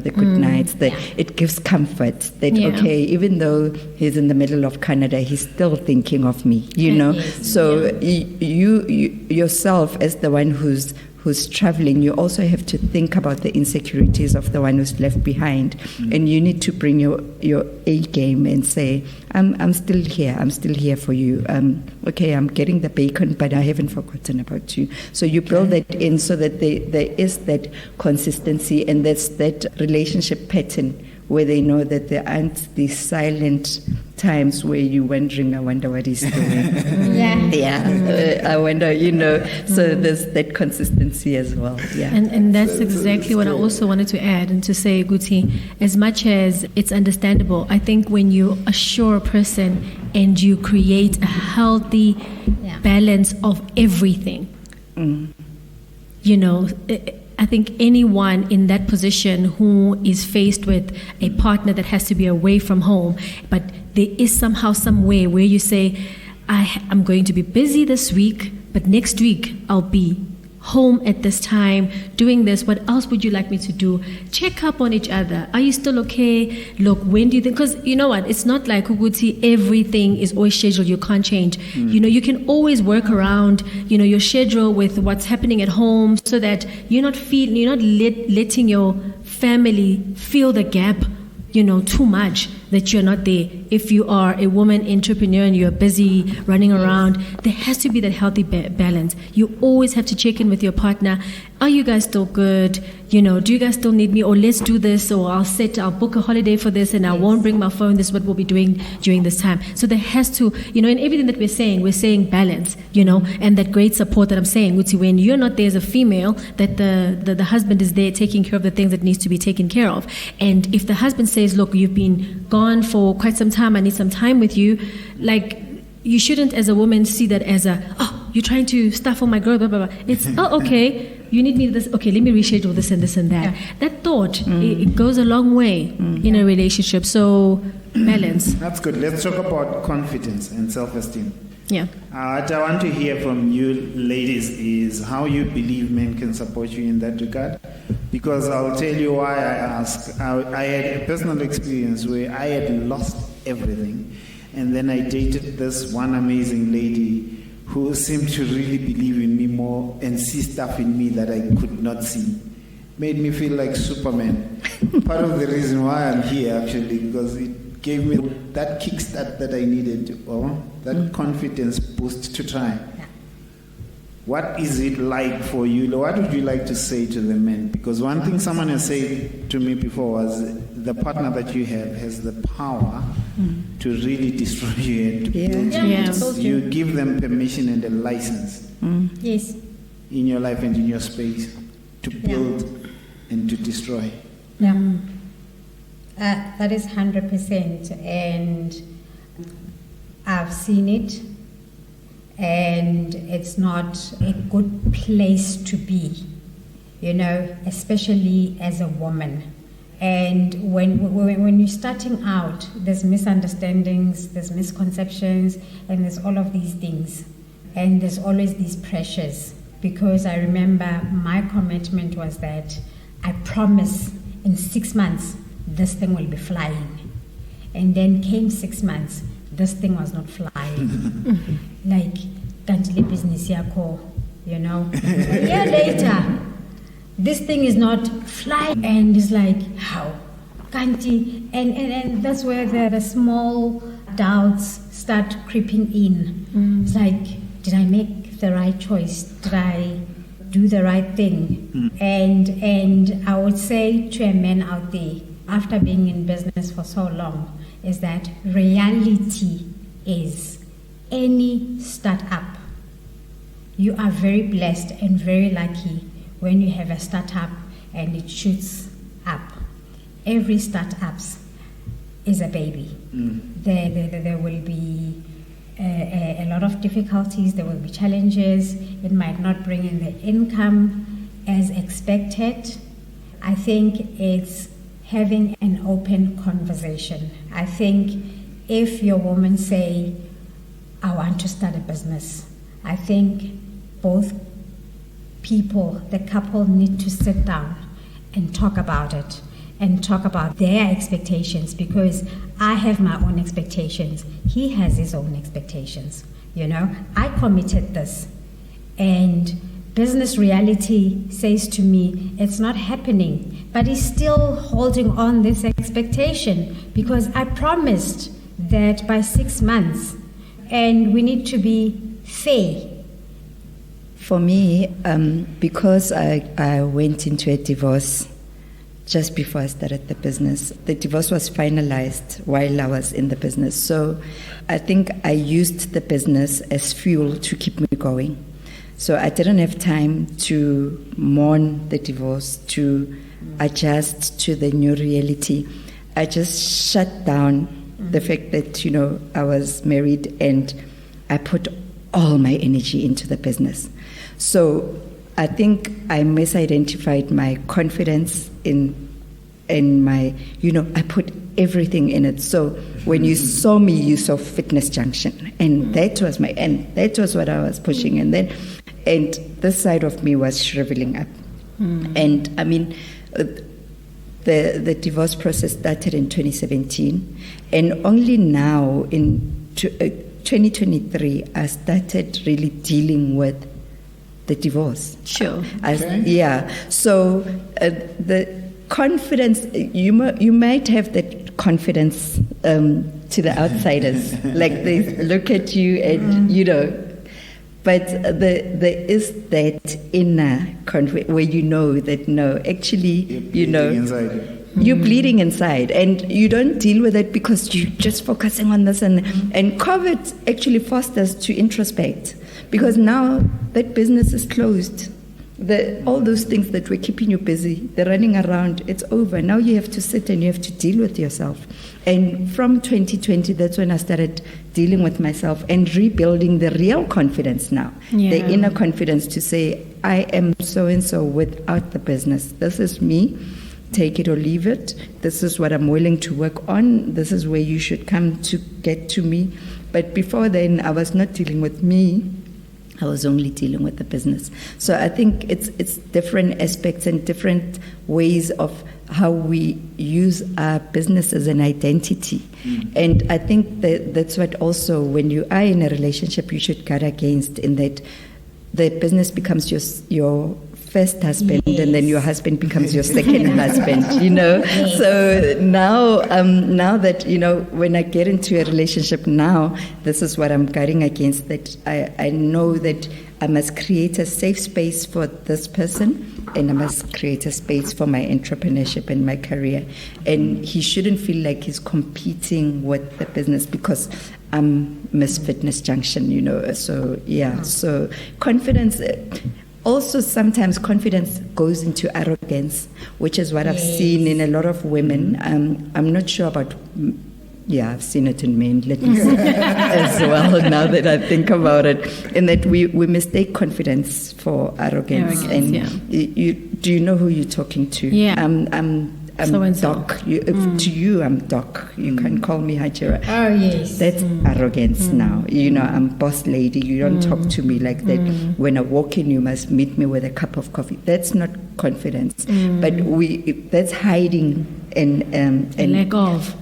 the good nights, that it gives comfort that, okay, even though he's in the middle of Canada, he's still thinking of me, you know. So you yourself, as the one who's traveling, you also have to think about the insecurities of the one who's left behind, and you need to bring your A game and say, I'm still here for you. Okay, I'm getting the bacon, but I haven't forgotten about you. So you build that in, so that there is that consistency, and there's that relationship pattern where they know that there aren't these silent times where you're wondering, I wonder what he's doing. I wonder, you know. So there's that consistency as well. Yeah. And that's exactly what I also wanted to add and to say, Guti, as much as it's understandable, I think when you assure a person and you create a healthy balance of everything, you know, I think anyone in that position who is faced with a partner that has to be away from home, but there is somehow, some way where you say, I'm going to be busy this week, but next week I'll be home at this time, doing this. What else would you like me to do? Check up on each other. Are you still okay? Look, when do you think? Because you know what? It's not like Uguti, everything is always scheduled. You can't change. You know, you can always work around, you know, your schedule with what's happening at home, so that you're not letting your family feel the gap, you know, too much, that you're not there. If you are a woman entrepreneur and you're busy running around, there has to be that healthy balance. You always have to check in with your partner. Are you guys still good? You know, do you guys still need me? Or let's do this, or I'll book a holiday for this, and I won't bring my phone. This is what we'll be doing during this time. So there has to, you know, in everything that we're saying balance, you know, and that great support that I'm saying, Uti, when you're not there as a female, that the husband is there taking care of the things that needs to be taken care of. And if the husband says, look, you've been gone gone for quite some time, I need some time with you. Like, you shouldn't, as a woman, see that as you're trying to stuff on my girl, blah, blah, blah. It's, okay, you need me this, okay, let me reschedule this and this and that. Yeah. That thought, it goes a long way in a relationship. So, balance. That's good. Let's talk about confidence and self-esteem. Yeah. What I want to hear from you ladies is how you believe men can support you in that regard. Because I'll tell you why I ask. I had a personal experience where I had lost everything. And then I dated this one amazing lady who seemed to really believe in me more and see stuff in me that I could not see. Made me feel like Superman. Part of the reason why I'm here, actually, because it gave me that kickstart that I needed, or that confidence boost to try. What is it like for you? What would you like to say to the men? Because one thing someone has said to me before was the partner that you have has the power to really destroy you and to build you. Yes. You give them permission and a license Yes. in your life and in your space to build and to destroy. Yeah. That is 100%. And I've seen it. And it's not a good place to be, especially as a woman. And when you're starting out, there's misunderstandings, there's misconceptions, and there's all of these things. And there's always these pressures. Because I remember my commitment was that I promise in 6 months, this thing will be flying. And then came 6 months, this thing was not flying. Like, kanti business yako, a year later, this thing is not flying, and it's like, how? Kanti, and that's where the small doubts start creeping in. It's like, did I make the right choice? Did I do the right thing? And I would say to a man out there, after being in business for so long, is that reality is any startup. You are very blessed and very lucky when you have a startup and it shoots up. Every startup is a baby. There will be a lot of difficulties, there will be challenges, it might not bring in the income as expected. I think it's having an open conversation. I think if your woman say, I want to start a business, I think both people, the couple, need to sit down and talk about it and talk about their expectations, because I have my own expectations. He has his own expectations. I committed this, and business reality says to me, it's not happening, but he's still holding on this expectation because I promised that by 6 months, and we need to be fair. For me, because I went into a divorce just before I started the business, the divorce was finalized while I was in the business. So I think I used the business as fuel to keep me going. So I didn't have time to mourn the divorce, to adjust to the new reality. I just shut down the fact that, I was married, and I put all my energy into the business. So I think I misidentified my confidence in my, I put everything in it. So when you saw me, you saw Fitness Junction, and that was my end. That was what I was pushing, and this side of me was shriveling up. And I mean, the divorce process started in 2017, and only now in 2023 I started really dealing with the divorce. Sure. So the confidence, you might have that confidence to the outsiders, like they look at you and but there is that inner confidence where that no, actually, you're bleeding inside, and you don't deal with it because you're just focusing on this, and COVID actually forced us to introspect, because now that business is closed. All those things that were keeping you busy, the running around, it's over. Now you have to sit and you have to deal with yourself. And from 2020, that's when I started dealing with myself and rebuilding the real confidence now. The inner confidence to say, I am so-and-so without the business. This is me. Take it or leave it. This is what I'm willing to work on. This is where you should come to get to me. But before then, I was not dealing with me. I was only dealing with the business. So I think it's different aspects and different ways of how we use our business as an identity. And I think that's what also, when you are in a relationship, you should guard against, in that the business becomes your first husband, and then your husband becomes your second husband, So now that, when I get into a relationship now, this is what I'm guarding against, that I know that I must create a safe space for this person, and I must create a space for my entrepreneurship and my career. And he shouldn't feel like he's competing with the business because I'm Miss Fitness Junction, So, so confidence. Also, sometimes confidence goes into arrogance, which is what I've seen in a lot of women. I'm not sure about, I've seen it in men, let me say, as well, now that I think about it, in that we mistake confidence for arrogance. And do you know who you're talking to? Yeah. I'm Doc. To you, I'm Doc. You can call me Hajira. Oh, yes. That's arrogance now. I'm boss lady. You don't talk to me like that. When I walk in, you must meet me with a cup of coffee. That's not confidence. But that's hiding a lack of.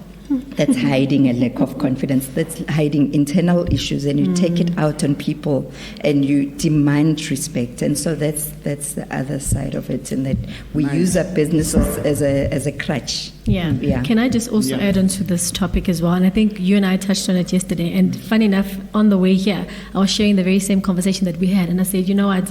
That's hiding a lack of confidence. That's hiding internal issues, and you take it out on people, and you demand respect. And so that's the other side of it, in that we use our businesses as a crutch. Yeah. Can I just also add on to this topic as well? And I think you and I touched on it yesterday. And funny enough, on the way here, I was sharing the very same conversation that we had, and I said, you know what,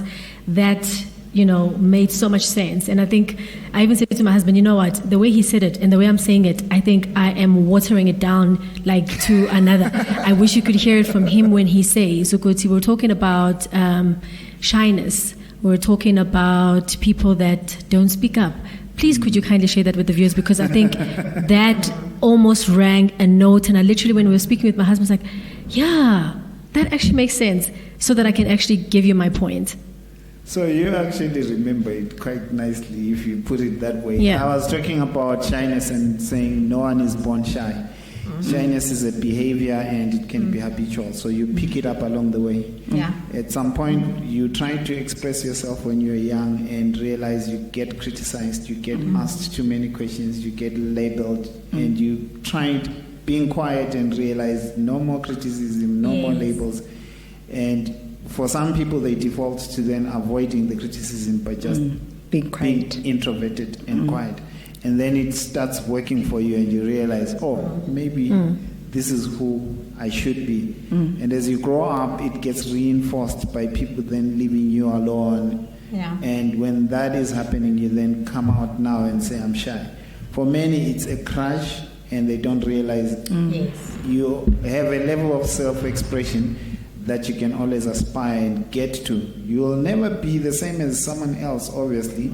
that made so much sense. And I think I even said to my husband, you know what, the way he said it and the way I'm saying it, I think I am watering it down like to another. I wish you could hear it from him when he says, Ukuti, we're talking about shyness. We're talking about people that don't speak up. Please, could you kindly share that with the viewers? Because I think that almost rang a note. And I literally, when we were speaking with my husband, was like, yeah, that actually makes sense, so that I can actually give you my point. So you actually remember it quite nicely if you put it that way. Yeah. I was talking about shyness and saying no one is born shy. Shyness is a behavior, and it can be habitual. So you pick it up along the way. Yeah. At some point, you try to express yourself when you're young and realize you get criticized, you get asked too many questions, you get labeled, and you try being quiet and realize no more criticism, no more labels. And for some people, they default to then avoiding the criticism by just being quiet, being introverted and quiet. And then it starts working for you, and you realize, maybe this is who I should be. And as you grow up, it gets reinforced by people then leaving you alone. Yeah. And when that is happening, you then come out now and say, I'm shy. For many, it's a crush, and they don't realize you have a level of self-expression that you can always aspire and get to. You will never be the same as someone else, obviously,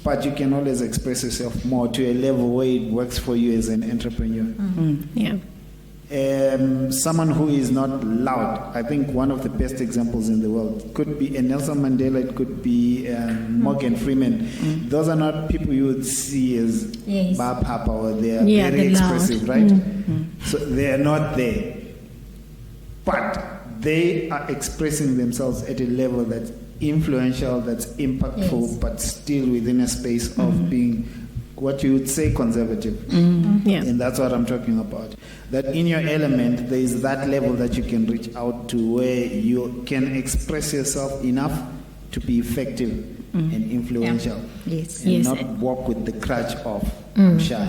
but you can always express yourself more to a level where it works for you as an entrepreneur. Someone who is not loud. I think one of the best examples in the world could be Nelson Mandela, it could be Morgan Freeman. Those are not people you would see as Bar Papa, or they are very expressive, right? So they are not there. But they are expressing themselves at a level that's influential, that's impactful, but still within a space of being what you would say conservative. And that's what I'm talking about. That in your element, there is that level that you can reach out to, where you can express yourself enough to be effective and influential. And not walk with the crutch of shy.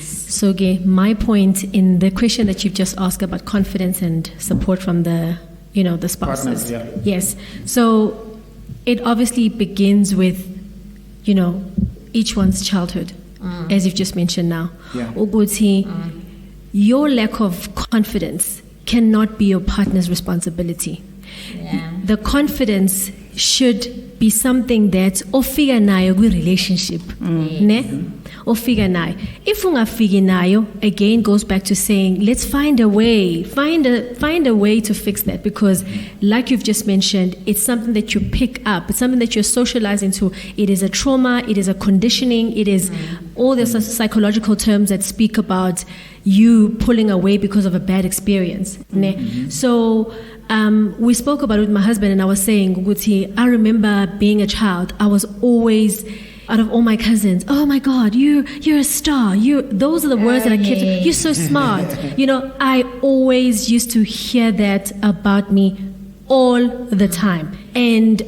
So, my point in the question that you've just asked about confidence and support from the the spouses. Partners, Yes. So it obviously begins with, each one's childhood, as you've just mentioned now. Your lack of confidence cannot be your partner's responsibility. the confidence should be something that ofika nayo kwi-relationship. Ne? Ofika nayo. If ungafiki nayo, again goes back to saying, let's find a way. Find a way to fix that, because like you've just mentioned, it's something that you pick up. It's something that you're socializing to. It is a trauma, it is a conditioning, it is all the psychological terms that speak about you pulling away because of a bad experience. Ne? So we spoke about it with my husband, and I was saying, Guti, I remember being a child, I was always, out of all my cousins, oh my God, you're a star. Those are the words that I kept. You're so smart. I always used to hear that about me all the time. And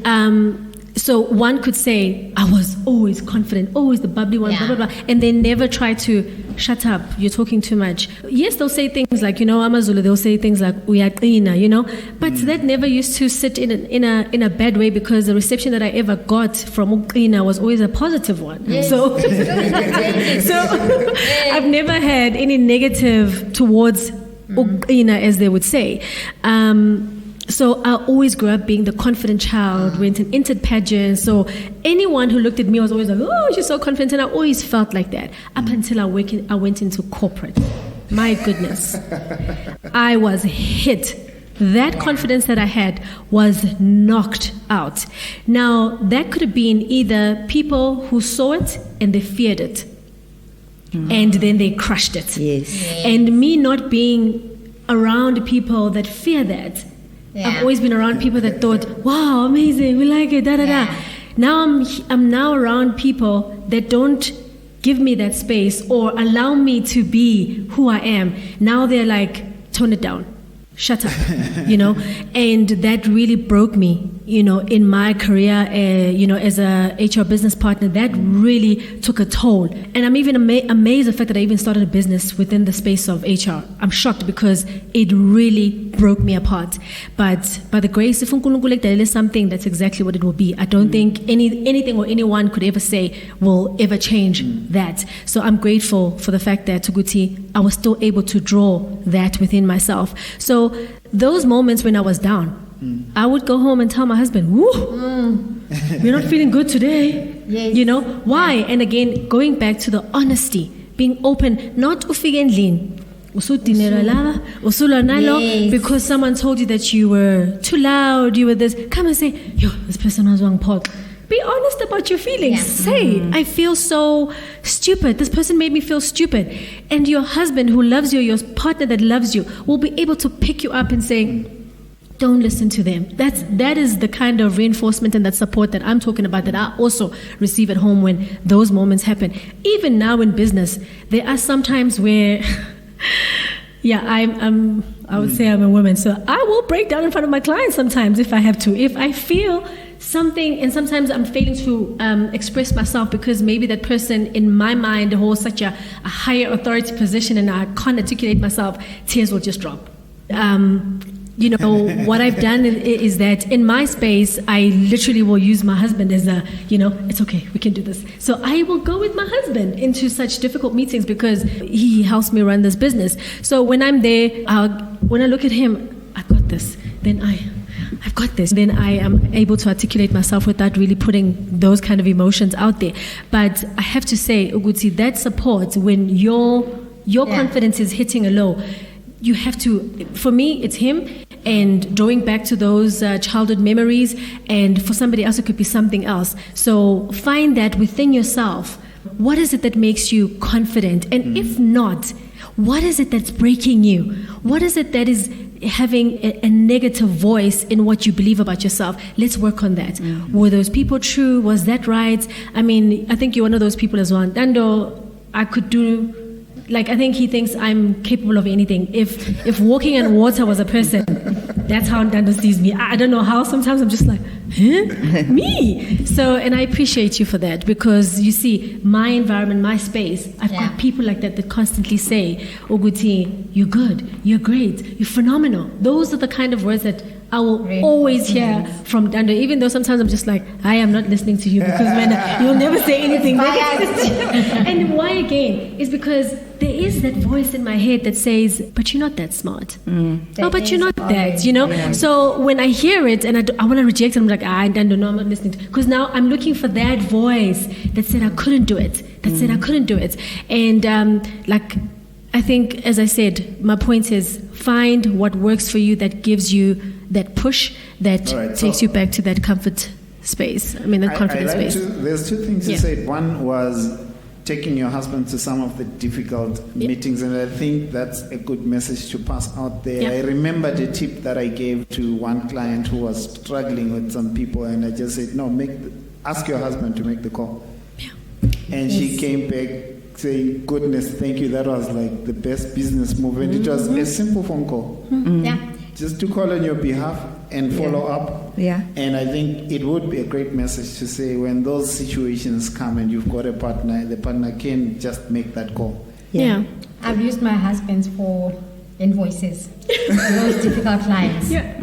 so one could say I was always confident, always the bubbly one, blah, blah, blah. And they never try to shut up, you're talking too much. Yes, they'll say things like, Amazulu, they'll say things like, uyaqina, but that never used to sit in a bad way, because the reception that I ever got from uqina was always a positive one. Yes. So I've never had any negative towards uqina, as they would say. So I always grew up being the confident child, went and entered pageants. So anyone who looked at me was always like, oh, she's so confident. And I always felt like that up until I went into corporate. My goodness. I was hit. That confidence that I had was knocked out. Now, that could have been either people who saw it and they feared it. And then they crushed it. Yes. And me not being around people that fear that, I've always been around people that thought, wow, amazing, we like it, da da da. Now I'm now around people that don't give me that space or allow me to be who I am. Now they're like, tone it down, shut up, and that really broke me, in my career, as a HR business partner. That really took a toll. And I'm even amazed the fact that I even started a business within the space of HR. I'm shocked because it really broke me apart. But by the grace of uNkulunkulu, there is something that's exactly what it will be. I don't think anything or anyone could ever say will ever change that. So I'm grateful for the fact that, Tuguti, I was still able to draw that within myself. So those moments when I was down, I would go home and tell my husband, we're not feeling good today. Yes. Why? And again, going back to the honesty, being open, not ufigendlini, because someone told you that you were too loud, you were this. Come and say, this person was wrong, Paul. Be honest about your feelings. Say, I feel so stupid. This person made me feel stupid. And your husband who loves you, your partner that loves you, will be able to pick you up and say, don't listen to them. That is the kind of reinforcement and that support that I'm talking about, that I also receive at home when those moments happen. Even now in business, there are some times where, I would say I'm a woman, so I will break down in front of my clients sometimes if I have to. If I feel something, and sometimes I'm failing to express myself because maybe that person in my mind holds such a higher authority position and I can't articulate myself, tears will just drop. What I've done is that in my space, I literally will use my husband as it's okay, we can do this. So I will go with my husband into such difficult meetings because he helps me run this business. So when I'm there, when I look at him, I got this. Then I've got this. Then I am able to articulate myself without really putting those kind of emotions out there. But I have to say, Uguti, that support when your confidence is hitting a low, you have to, for me, it's him, and drawing back to those childhood memories, and for somebody else, it could be something else. So find that within yourself. What is it that makes you confident? And if not, what is it that's breaking you? What is it that is having a negative voice in what you believe about yourself? Let's work on that. Were those people true? Was that right? I mean, I think you're one of those people as well. Dando, I could do... I think he thinks I'm capable of anything. If walking on water was a person, that's how Dando sees me. I don't know how. Sometimes I'm just like, me? So, and I appreciate you for that, because you see, my environment, my space, I've got people like that constantly say, Oguti, you're good, you're great, you're phenomenal. Those are the kind of words that I will always hear from Dando, even though sometimes I'm just like, I am not listening to you because you'll never say anything negative. And why again? Is because there is that voice in my head that says, but you're not that smart. Oh, but you're not that, you know? Yeah. So when I hear it and I want to reject it, I'm like, Dando, no, I'm not listening to it. Because now I'm looking for that voice that said I couldn't do it, And I think, as I said, my point is find what works for you that gives you that push that takes you back to that comfort space. I mean, that confidence space. There's two things you said. One was taking your husband to some of the difficult meetings, and I think that's a good message to pass out there. I remember the tip that I gave to one client who was struggling with some people, and I just said, no, ask your husband to make the call. Yeah. And she came back saying, goodness, thank you, that was like the best business move. And it was a simple phone call. Yeah. Just to call on your behalf and follow up. Yeah. And I think it would be a great message to say when those situations come and you've got a partner, the partner can just make that call. Yeah. I've used my husband for invoices for those difficult clients. Yeah.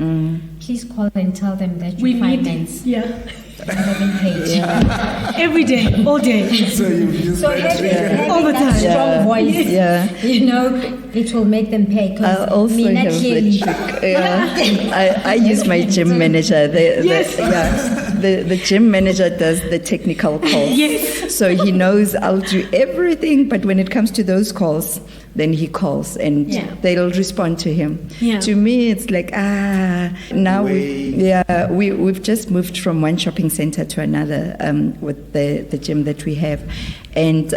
Please call and tell them that your finance. Every day, all day. So you've used all the time. Strong voice. Yeah. You know, it will make them pay. I also have the trick. I use my gym manager. The gym manager does the technical calls. Yes. So he knows I'll do everything, but when it comes to those calls, then he calls and they'll respond to him. Yeah. To me, it's like, now we've just moved from one shopping center to another with the gym that we have. And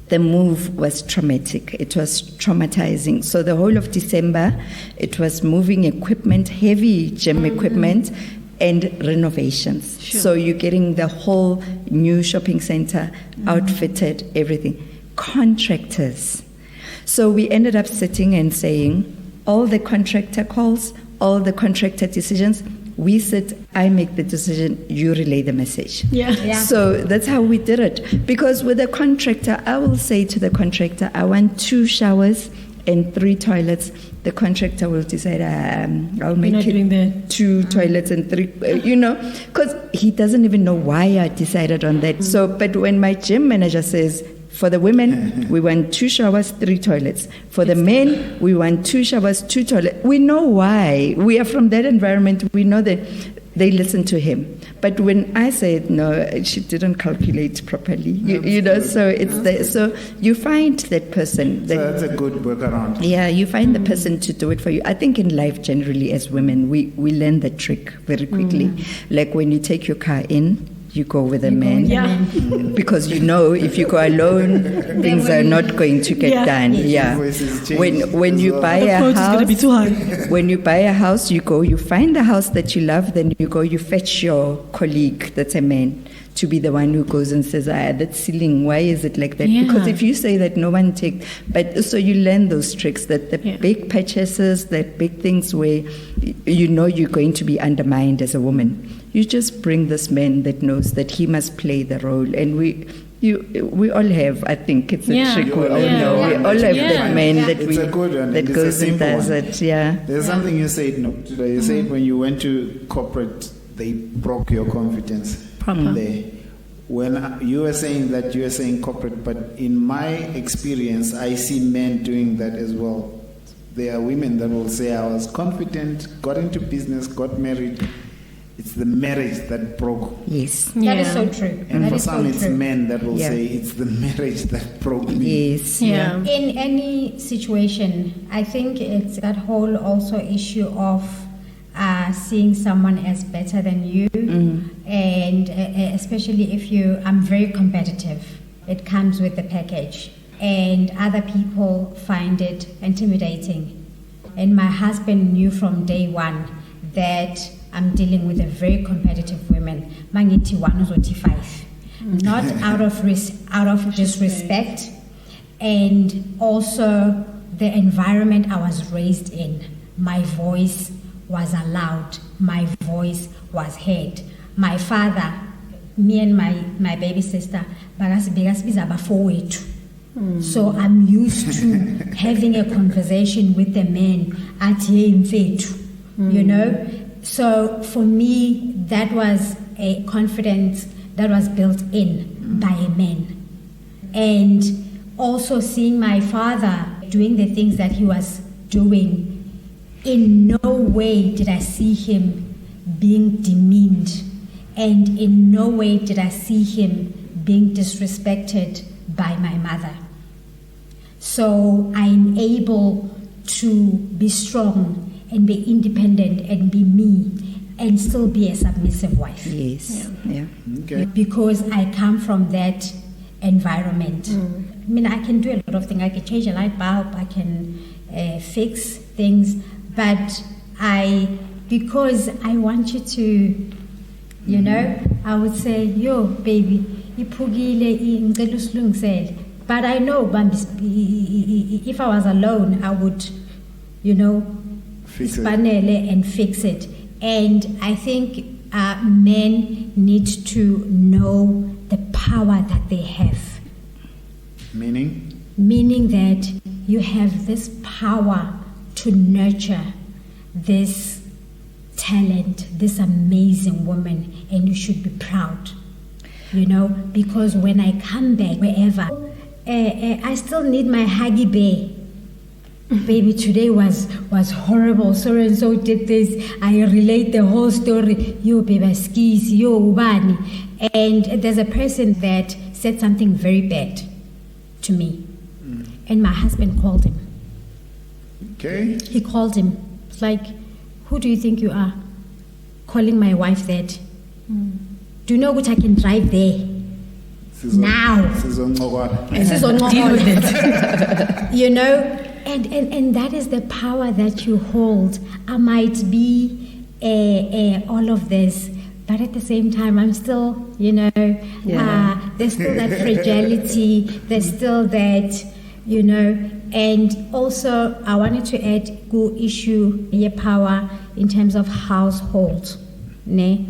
the move was traumatic. It was traumatizing. So the whole of December, it was moving equipment, heavy gym equipment, and renovations. Sure. So you're getting the whole new shopping center outfitted, everything. Contractors. So we ended up sitting and saying, all the contractor calls, all the contractor decisions, we sit, I make the decision, you relay the message. Yeah. So that's how we did it. Because with a contractor, I will say to the contractor, I want 2 showers and 3 toilets. The contractor will decide, I'll make it 2 toilets and 3, because he doesn't even know why I decided on that. So, but when my gym manager says, for the women, we want 2 showers, 3 toilets. For the men, we want 2 showers, 2 toilets. We know why. We are from that environment. We know that they listen to him. But when I said, no, she didn't calculate properly, so you find that person. So that's a good workaround. Yeah, you find the person to do it for you. I think in life, generally, as women, we learn the trick very quickly. Like when you take your car in, you go with a man. Because if you go alone, things are not going to get done. When you buy a house, when you buy a house, you find a house that you love, then you fetch your colleague that's a man to be the one who goes and says, that ceiling, why is it like that? Because if you say that, no one takes. But so you learn those tricks, that the big purchases, that big things where you're going to be undermined as a woman. You just bring this man that knows that he must play the role. And we all have, I think it's a trick we all know. We all have that man that goes and does it. Yeah. There's something you said today. You said when you went to corporate, they broke your confidence. There. When you were saying that, you were saying corporate, but in my experience, I see men doing that as well. There are women that will say, I was confident, got into business, got married. It's the marriage that broke. Yes. That is so true. And for some, it's men that will say, it's the marriage that broke me. Yes. Yeah. In any situation, I think it's that whole also issue of seeing someone as better than you, and especially if I'm very competitive. It comes with the package, and other people find it intimidating. And my husband knew from day one that I'm dealing with a very competitive woman. Mangithi 105, not out of disrespect, and also the environment I was raised in. My voice was allowed. My voice was heard. My father, me and my baby sister, so I'm used to having a conversation with a man at you know. So for me, that was a confidence that was built in by a man. And also seeing my father doing the things that he was doing, in no way did I see him being demeaned, and in no way did I see him being disrespected by my mother. So I'm able to be strong and be independent and be me and still be a submissive wife. Yes. Yeah. Okay. Because I come from that environment. I mean, I can do a lot of things. I can change a light bulb, I can fix things, but because I want you to, you know, I would say, yo, baby, but I know if I was alone, I would, you know, Fix it. and fix it. And I think men need to know the power that they have. Meaning? Meaning that you have this power to nurture this talent, this amazing woman, and you should be proud, you know, because when I come back, wherever, I still need my Huggy Bear. Baby, today was horrible. So and so did this. I relate the whole story. Yo, baby, skis, yo, ubani. And there's a person that said something very bad to me. And my husband called him. Okay. He called him. It's like, who do you think you are? Calling my wife that. Do you know what I can drive there? Now. This is on Deal with it. You know? And that is the power that you hold. I might be all of this, but at the same time, I'm still, you know, there's still that fragility, there's still that, you know. And also, I wanted to add go issue your power in terms of household. Ne?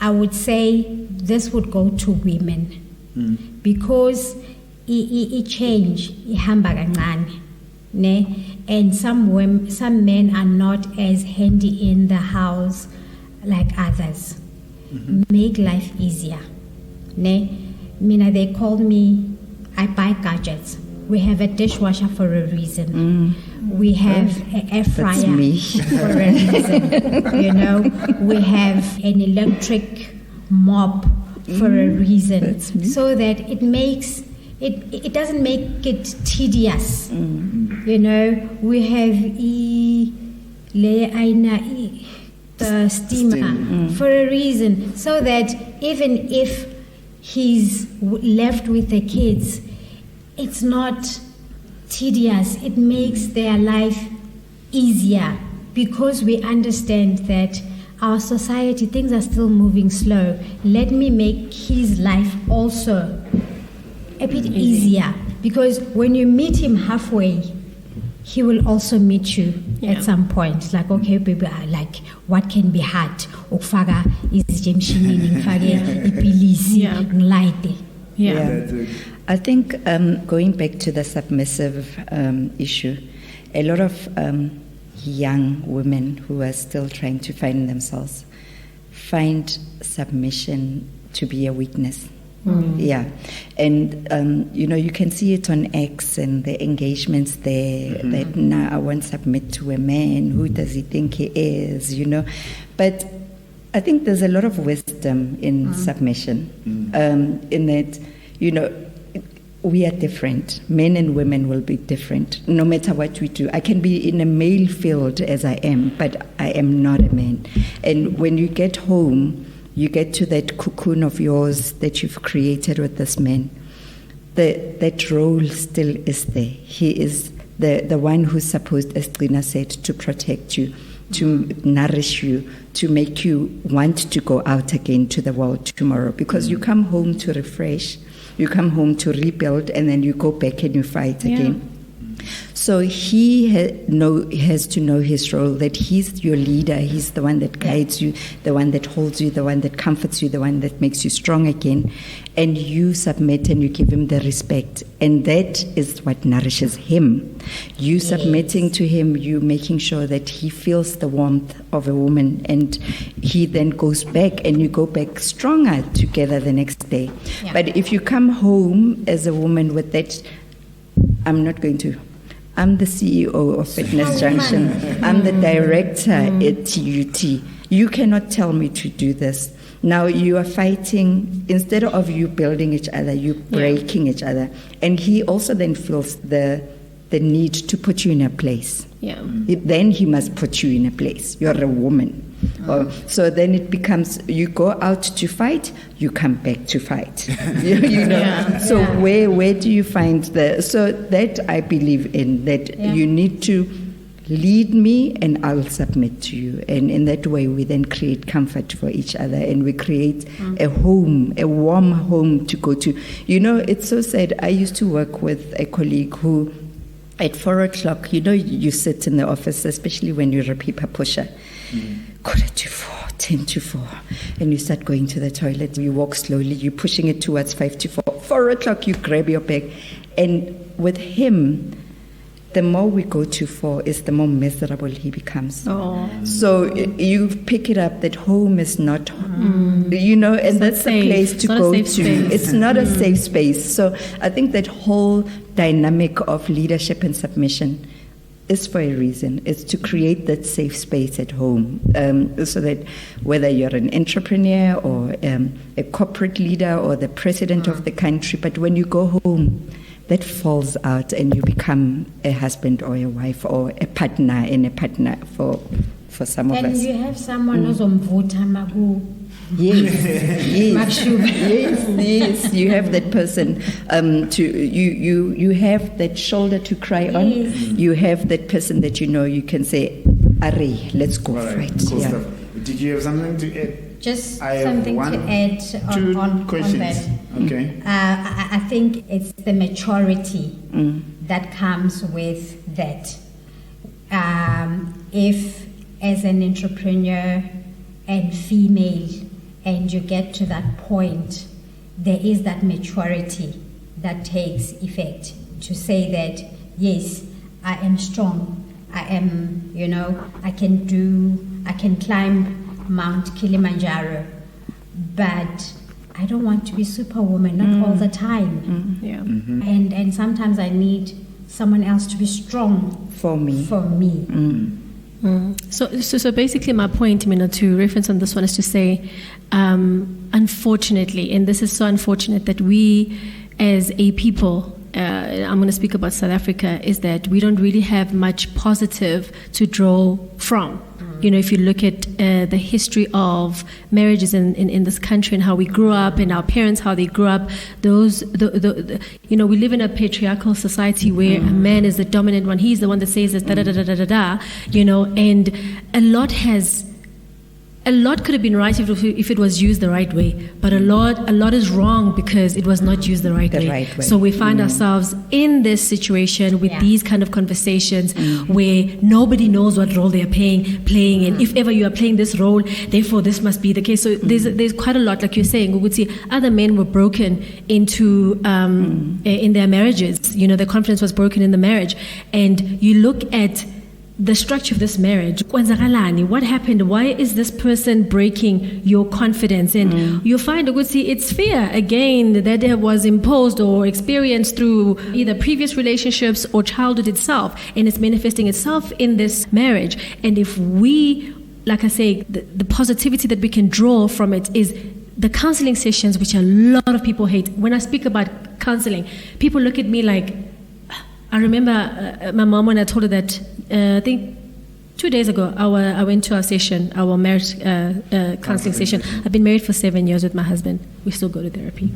I would say this would go to women because it change ihamba kancane, ne? And some men are not as handy in the house like others. Make life easier, ne? Mina, they called me, I buy gadgets. We have a dishwasher for a reason. We have an air fryer for a reason. You know, we have an electric mop for a reason, so that it makes it doesn't make it tedious. You know, we have the steamer for a reason, so that even if he's left with the kids, it's not tedious. It makes their life easier, because we understand that our society, things are still moving slow. Let me make his life also a bit easier, because when you meet him halfway, he will also meet you at some point. It's like, okay, baby, like, what can be hard? Ukufaka izijemshinini, ngifake ipilisi, ngilayite. Yeah. I think going back to the submissive issue, a lot of young women who are still trying to find themselves find submission to be a weakness. Yeah. And, you know, you can see it on X and the engagements there, that now I won't submit to a man. Who does he think he is, you know? But I think there's a lot of wisdom in submission, in that, you know, we are different. Men and women will be different, no matter what we do. I can be in a male field as I am, but I am not a man. And when you get home, you get to that cocoon of yours that you've created with this man. That role still is there. He is the one who's supposed, as Trina said, to protect you, to nourish you, to make you want to go out again to the world tomorrow. Because you come home to refresh, you come home to rebuild, and then you go back and you fight again. So he has to know his role, that he's your leader, he's the one that guides you, the one that holds you, the one that comforts you, the one that makes you strong again. And you submit and you give him the respect. And that is what nourishes him. You submitting to him, you making sure that he feels the warmth of a woman, and he then goes back and you go back stronger together the next day. Yeah. But if you come home as a woman with that, I'm the CEO of Fitness Junction. I'm the director at TUT. You cannot tell me to do this. Now you are fighting, instead of you building each other, you breaking each other. And he also then feels the need to put you in a place. Yeah. Then he must put you in a place. You're a woman. So then it becomes, you go out to fight, you come back to fight. you know. Yeah. So where do you find so that I believe in, that you need to lead me and I'll submit to you. And in that way we then create comfort for each other, and we create a home, a warm home to go to. You know, it's so sad. I used to work with a colleague who, at 4 o'clock, you know, you sit in the office, especially when you're a paper pusher, 4:45, 10 to 4, and you start going to the toilet, you walk slowly, you're pushing it towards 5 to 4. 4 o'clock, you grab your bag. And with him, the more we go to 4 is the more miserable he becomes. Oh. So you pick it up that home is not, you know, and that's the place to go to. It's not a safe space. So I think that whole dynamic of leadership and submission is for a reason. It's to create that safe space at home, so that whether you're an entrepreneur or a corporate leader or the president of the country, but when you go home, that falls out and you become a husband or a wife or a partner for some of us. And you have someone who's omvuta magu. Yes, you have that person you have that shoulder to cry on. You have that person that you can say, Are, let's go fight. Cool stuff. Did you have something to add? Just something to add on that. Okay. I think it's the maturity that comes with that. If, as an entrepreneur and female, and you get to that point, there is that maturity that takes effect to say that, yes, I am strong. I am, I can climb Mount Kilimanjaro, but I don't want to be Superwoman, not all the time. Yeah. And sometimes I need someone else to be strong for me. So basically my point, to reference on this one, is to say, unfortunately, and this is so unfortunate, that we as a people, I'm going to speak about South Africa, is that we don't really have much positive to draw from. If you look at the history of marriages in this country and how we grew up and our parents, how they grew up, we live in a patriarchal society where a man is the dominant one. He's the one that says this, and a lot could have been right if it was used the right way, but a lot is wrong because it was not used the right way. So we find ourselves in this situation with these kind of conversations where nobody knows what role they are playing, and if ever you are playing this role, therefore this must be the case. So there's quite a lot, like you're saying. We would see other men were broken into in their marriages. Their confidence was broken in the marriage, and you look at the structure of this marriage. What happened? Why is this person breaking your confidence? And you find, it's fear, again, that was imposed or experienced through either previous relationships or childhood itself, and it's manifesting itself in this marriage. And if we, like I say, the positivity that we can draw from it is the counseling sessions, which a lot of people hate. When I speak about counseling, people look at me like, I remember my mom, when I told her that, I think 2 days ago, I went to our marriage counseling session. I've been married for 7 years with my husband. We still go to therapy.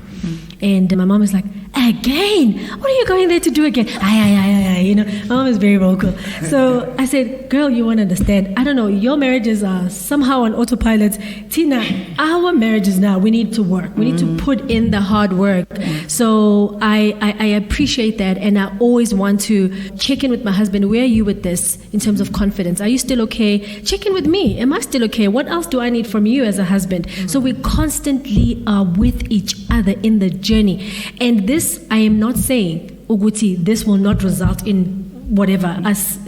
And my mom is like, again? What are you going there to do again? You know, my mom is very vocal. So I said, girl, you won't understand. I don't know, your marriages are somehow on autopilot. Tina, our marriages now, we need to work. We need to put in the hard work. So I appreciate that, and I always want to check in with my husband. Where are you with this in terms of confidence? Are you still okay? Check in with me. Am I still okay? What else do I need from you as a husband? So we constantly are with each other in the journey. And this, I am not saying, Uguti, this will not result in whatever, us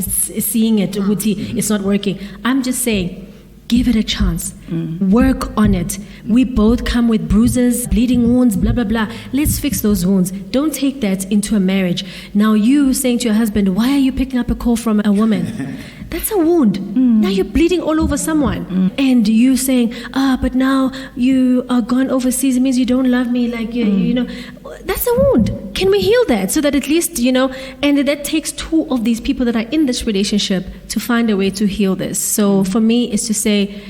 seeing it, Uguti, it's not working. I'm just saying, give it a chance. Work on it. We both come with bruises, bleeding wounds, blah, blah, blah. Let's fix those wounds. Don't take that into a marriage. Now you saying to your husband, why are you picking up a call from a woman? That's a wound. Now you're bleeding all over someone. And you saying, but now you are gone overseas. It means you don't love me. Like, you know, that's a wound. Can we heal that so that at least, you know, and that takes two of these people that are in this relationship to find a way to heal this. So for me, it's to say,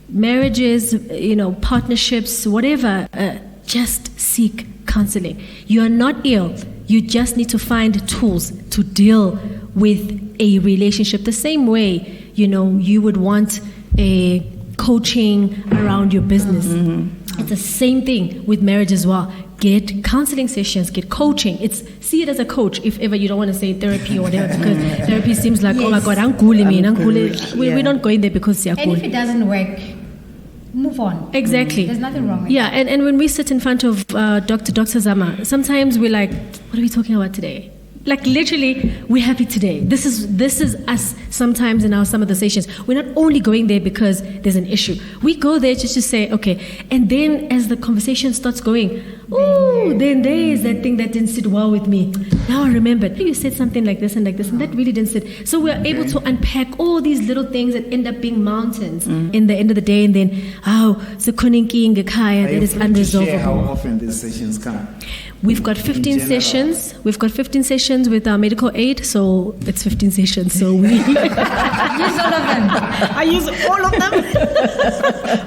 marriages, you know, partnerships, whatever, just seek counseling. You are not ill. You just need to find tools to deal with a relationship the same way, you know, you would want a coaching around your business. It's the same thing with marriage as well. Get counseling sessions, get coaching. See it as a coach, if ever you don't want to say therapy or whatever, because therapy seems like, oh my God, we're not going there because and if it doesn't work, move on. Exactly. There's nothing wrong with it. And when we sit in front of Dr. Zama, sometimes we're like, what are we talking about today? Like literally, we're happy today. This is us sometimes in some of the sessions. We're not only going there because there's an issue. We go there just to say, okay. And then as the conversation starts going, then there is that thing that didn't sit well with me. Now I remembered. You said something like this, and that really didn't sit. So we're able to unpack all these little things that end up being mountains in the end of the day. And then, so koninki ngekaya, that is unresolvable. How often these sessions come? We've got 15 sessions. We've got 15 sessions with our medical aid, so it's 15 sessions. So we use all of them. I use all of them.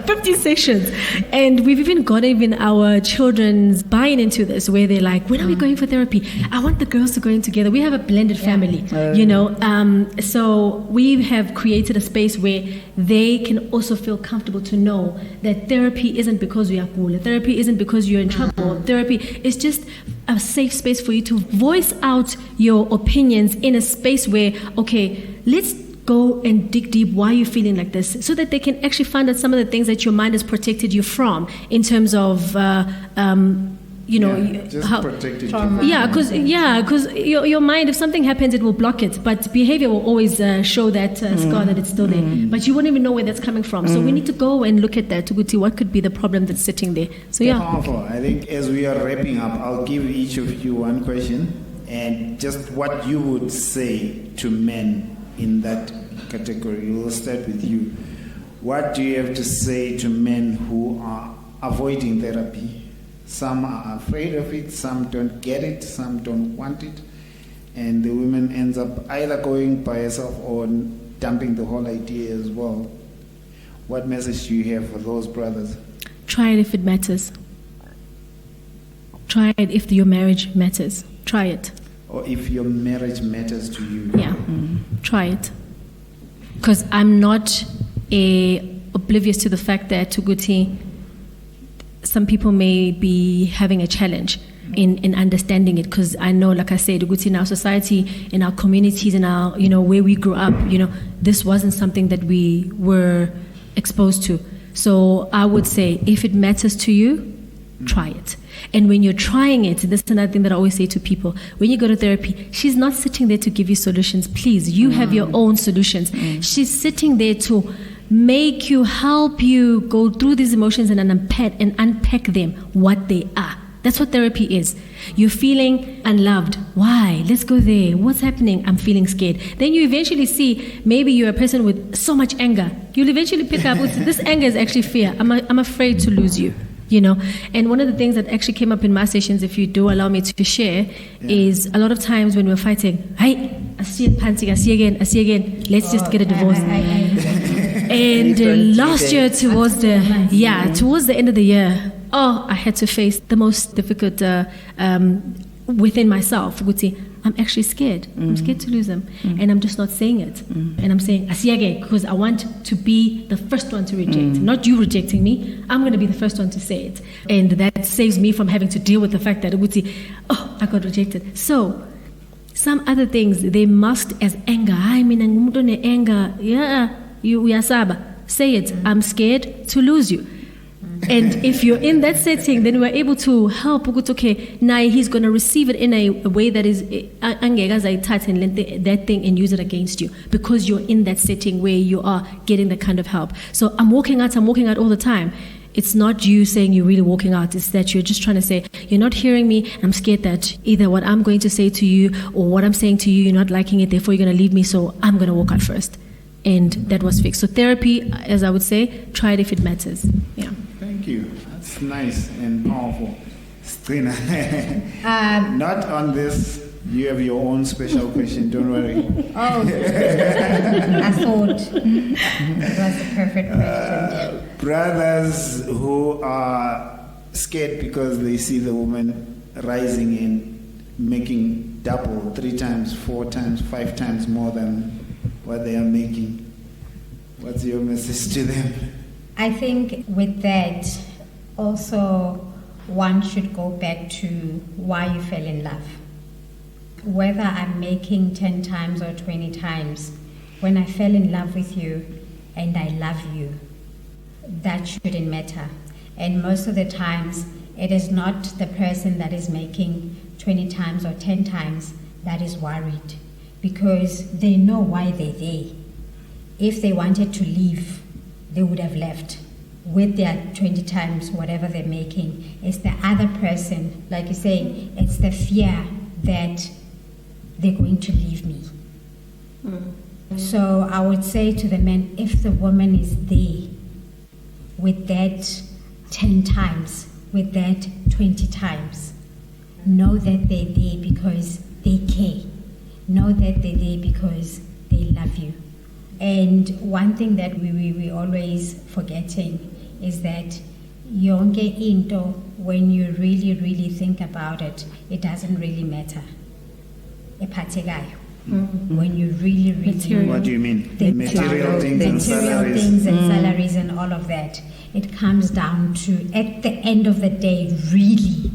15 sessions, and we've even got our children's buying into this, where they're like, "When are we going for therapy? I want the girls to go in together." We have a blended family, you know. So we have created a space where they can also feel comfortable to know that therapy isn't because we are cool. Therapy isn't because you're in trouble. Therapy is just a safe space for you to voice out your opinions in a space where, okay, let's go and dig deep. Why are you feeling like this? So that they can actually find out some of the things that your mind has protected you from in terms of protected. Because your mind, if something happens, it will block it, but behavior will always show that scar that it's still there, but you won't even know where that's coming from. So we need to go and look at that to see what could be the problem that's sitting there. So powerful. I think as we are wrapping up, I'll give each of you one question, and just what you would say to men in that category. We'll start with you. What do you have to say to men who are avoiding therapy? Some are afraid of it, some don't get it, some don't want it, and the woman ends up either going by herself or dumping the whole idea as well. What message do you have for those brothers? Try it if it matters. Try it if your marriage matters. Try it. Or if your marriage matters to you. Yeah, try it. Because I'm not oblivious to the fact that, Tuguti, some people may be having a challenge in understanding it, because I know, like I said, in our society, in our communities, in our, where we grew up, this wasn't something that we were exposed to. So I would say, if it matters to you, try it. And when you're trying it, this is another thing that I always say to people, when you go to therapy, she's not sitting there to give you solutions. Please, you have your own solutions. She's sitting there to make you, help you go through these emotions and unpack them, what they are. That's what therapy is. You're feeling unloved. Why? Let's go there. What's happening? I'm feeling scared. Then you eventually see, maybe you're a person with so much anger. You'll eventually pick up, this anger is actually fear. I'm afraid to lose you. And one of the things that actually came up in my sessions, if you do allow me to share, is a lot of times when we're fighting, hey, I see it panting, I see again, let's just get a divorce. And last year towards the end of the year, I had to face the most difficult within myself, would say, I'm actually scared. I'm scared to lose him. And I'm just not saying it. And I'm saying, asiyage, because I want to be the first one to reject. Not you rejecting me. I'm going to be the first one to say it. And that saves me from having to deal with the fact that it would say, oh, I got rejected. So, some other things, they must, as anger, I mean, anger, yeah, you uyasaba. Say it, I'm scared to lose you. And if you're in that setting, then we're able to help. Okay, now he's going to receive it in a way that is that thing and use it against you, because you're in that setting where you are getting that kind of help. So I'm walking out all the time. It's not you saying you're really walking out. It's that you're just trying to say, you're not hearing me. I'm scared that either what I'm going to say to you or what I'm saying to you, you're not liking it. Therefore, you're going to leave me. So I'm going to walk out first. And that was fixed. So therapy, as I would say, try it if it matters. Yeah. Thank you. That's nice and powerful. Strina, not on this. You have your own special question. Don't worry. Oh, I thought it was a perfect question. Brothers who are scared because they see the woman rising and making double, 3 times, 4 times, 5 times more than what they are making. What's your message to them? I think with that, also one should go back to why you fell in love. Whether I'm making 10 times or 20 times, when I fell in love with you and I love you, that shouldn't matter. And most of the times, it is not the person that is making 20 times or 10 times that is worried, because they know why they're there. If they wanted to leave, they would have left with their 20 times whatever they're making. It's the other person, like you say, it's the fear that they're going to leave me. So I would say to the men, if the woman is there with that 10 times, with that 20 times, know that they're there because they care. Know that they're there because they love you. And one thing that we always forgetting is that yonke into, when you really think about it, it doesn't really matter. When you really what do you mean? The material things and salaries. Things and salaries and all of that. It comes down to, at the end of the day, really,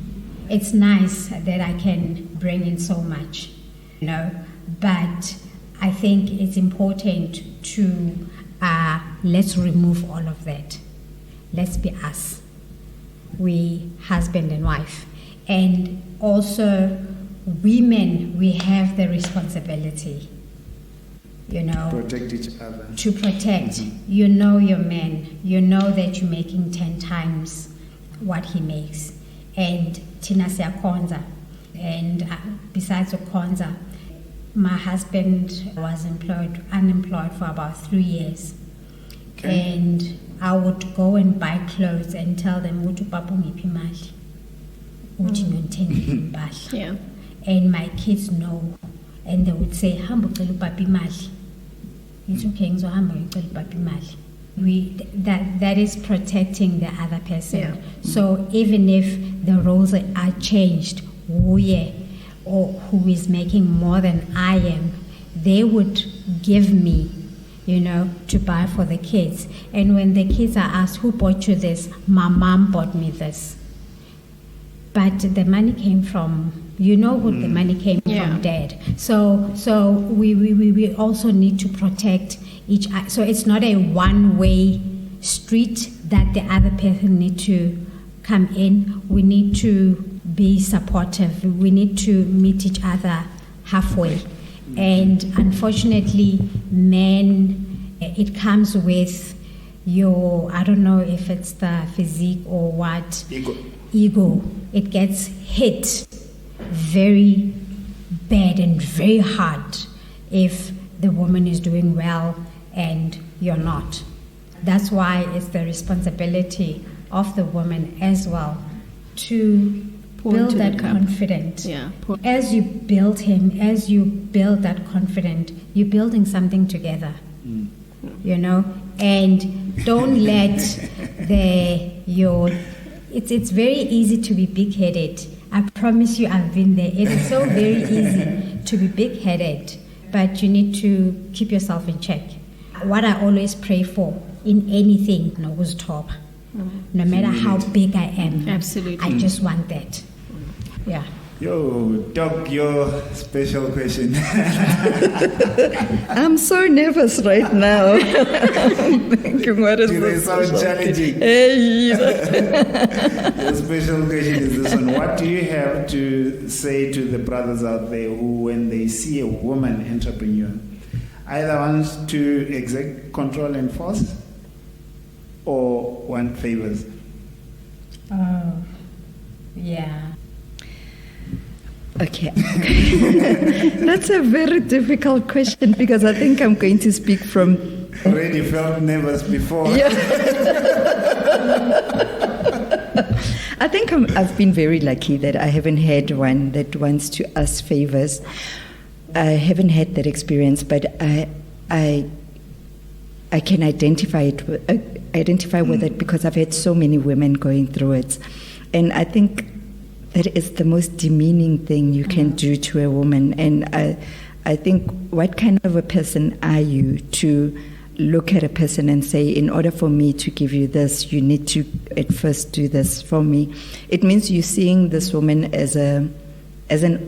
it's nice that I can bring in so much, but I think it's important to let's remove all of that. Let's be us. We husband and wife. And also women, we have the responsibility, protect each other. to protect. You know your man. You know that you're making 10 times what he makes. And Tina Siakonza. And besides Okonza, my husband was unemployed for about 3 years. Okay. And I would go and buy clothes and tell them, Yeah. and my kids know, and they would say, "Hambo celu papi mali." It's okay, ngizo hamba ngicela papi mali. That is protecting the other person. Yeah. So even if the roles are changed, or who is making more than I am, they would give me, to buy for the kids. And when the kids are asked, "Who bought you this?" "My mom bought me this." But the money came from, who the money came from, Dad. So we also need to protect each other. So it's not a one-way street that the other person need to come in. We need to be supportive. We need to meet each other halfway. And unfortunately, men, it comes with I don't know if it's the physique or what. Ego. It gets hit very bad and very hard if the woman is doing well and you're not. That's why it's the responsibility of the woman as well to build that confidence. Yeah. As you build him, as you build that confidence, you're building something together. And don't let it's very easy to be big-headed. I promise you, I've been there. It is so very easy to be big-headed, but you need to keep yourself in check. What I always pray for in anything, top. No matter how big I am, Absolutely. I just want that. Yeah. Yo, Doc, your special question. I'm so nervous right now. I'm thinking, what is Do they this? sound challenging? Hey. The special question is this one. What do you have to say to the brothers out there who, when they see a woman entrepreneur, either wants to exert control and force or want favors? Oh, yeah. Okay. That's a very difficult question because I think I'm going to speak from... Already felt nervous before. Yeah. I think I've been very lucky that I haven't had one that wants to ask favors. I haven't had that experience, but I can identify with it because I've had so many women going through it, and I think that is the most demeaning thing you can do to a woman. And I think, what kind of a person are you to look at a person and say, in order for me to give you this, you need to at first do this for me? It means you're seeing this woman as an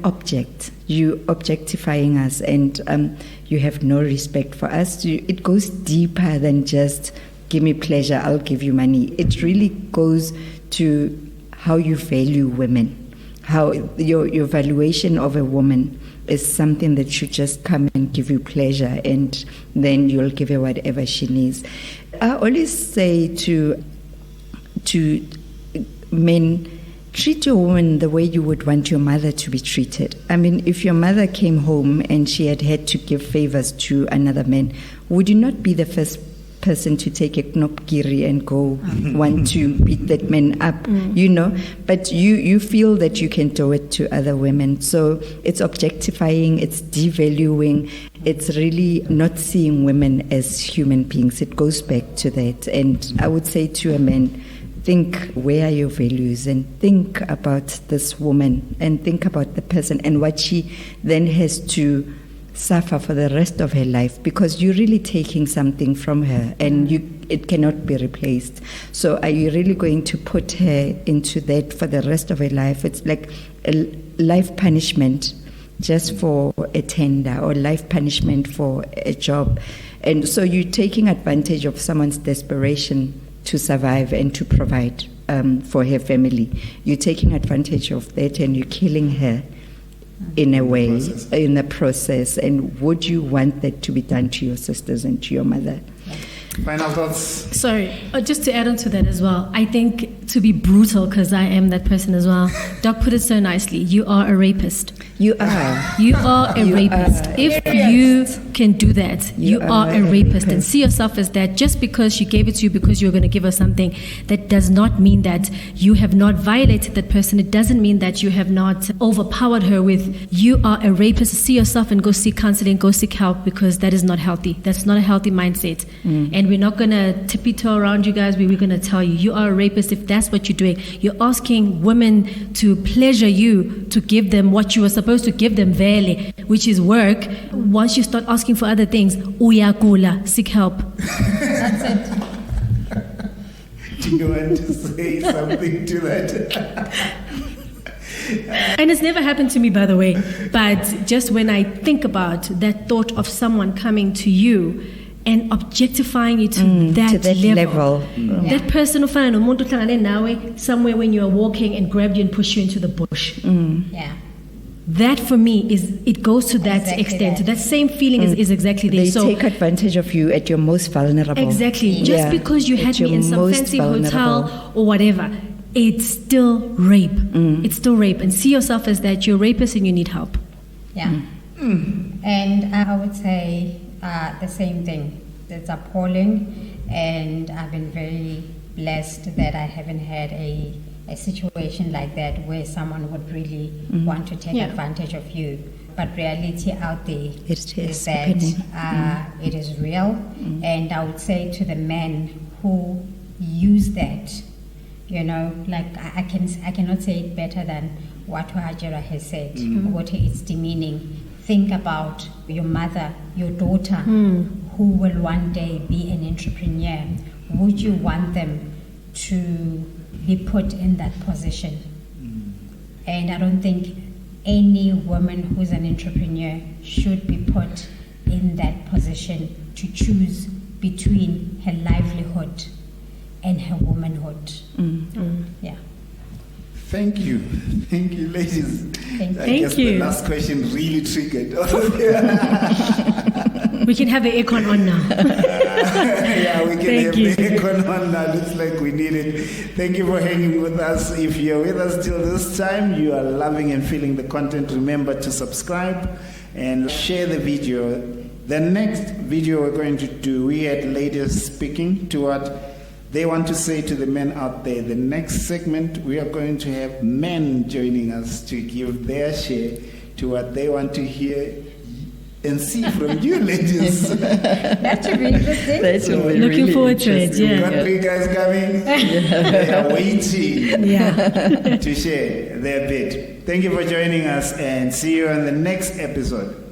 object. You objectifying us, and you have no respect for us. It goes deeper than just give me pleasure, I'll give you money. It really goes to how you value women, how your valuation of a woman is something that should just come and give you pleasure, and then you'll give her whatever she needs. I always say to men, treat your woman the way you would want your mother to be treated. I mean, if your mother came home and she had to give favors to another man, would you not be the first person to take a knopkiri and go want to beat that man up, but you feel that you can do it to other women. So it's objectifying, it's devaluing, it's really not seeing women as human beings. It goes back to that. And I would say to a man, think, where are your values, and think about this woman, and think about the person and what she then has to suffer for the rest of her life, because you're really taking something from her, and it cannot be replaced. So are you really going to put her into that for the rest of her life? It's like a life punishment just for a tender, or life punishment for a job. And so you're taking advantage of someone's desperation to survive and to provide for her family. You're taking advantage of that, and you're killing her in a way, in the process. And would you want that to be done to your sisters and to your mother? Final thoughts? Sorry, just to add on to that as well, I think, to be brutal, because I am that person as well, Doc put it so nicely, you are a rapist. You are. You are a rapist. If you can do that, you are a rapist. And see yourself as that. Just because she gave it to you because you're going to give her something, that does not mean that you have not violated that person. It doesn't mean that you have not overpowered her with, you are a rapist. See yourself and go seek counseling, go seek help, because that is not healthy. That's not a healthy mindset. And we're not going to tippy-toe around you guys. We're going to tell you, you are a rapist if that's what you're doing. You're asking women to pleasure you, to give them what you were supposed to give them, vele, which is work. Once you start asking for other things, uyagula, seek help. That's it. Do you want to say something to that? And it's never happened to me, by the way, but just when I think about that thought of someone coming to you and objectifying you to that level. That person who found somewhere when you are walking and grabbed you and pushed you into the bush. Yeah. That for me it goes to that extent. That same feeling is exactly there. They take advantage of you at your most vulnerable. Exactly. Just because you had me in some fancy hotel or whatever, it's still rape. It's still rape. And see yourself as that. You're a rapist and you need help. Yeah. And I would say the same thing. It's appalling, and I've been very blessed that I haven't had a situation like that where someone would really want to take advantage of you. But reality out there is that it is real. And I would say to the men who use that, like I cannot say it better than what Hajira has said, what it's demeaning. Think about your mother, your daughter, who will one day be an entrepreneur. Would you want them to be put in that position? And I don't think any woman who's an entrepreneur should be put in that position to choose between her livelihood and her womanhood. Yeah. Thank you, ladies. Thank you. I guess you. the last question really triggered. We can have the aircon on now. Yeah, we can Thank have you. the aircon on now. Looks like we need it. Thank you for hanging with us. If you're with us till this time, you are loving and feeling the content. Remember to subscribe and share the video. The next video we're going to do, we had ladies speaking to what they want to say to the men out there. The next segment, we are going to have men joining us to give their share to what they want to hear and see from you, ladies. That should be interesting. That will be Looking really forward to it, interesting. We've got three guys coming. They are waiting Yeah. to share their bit. Thank you for joining us and see you on the next episode.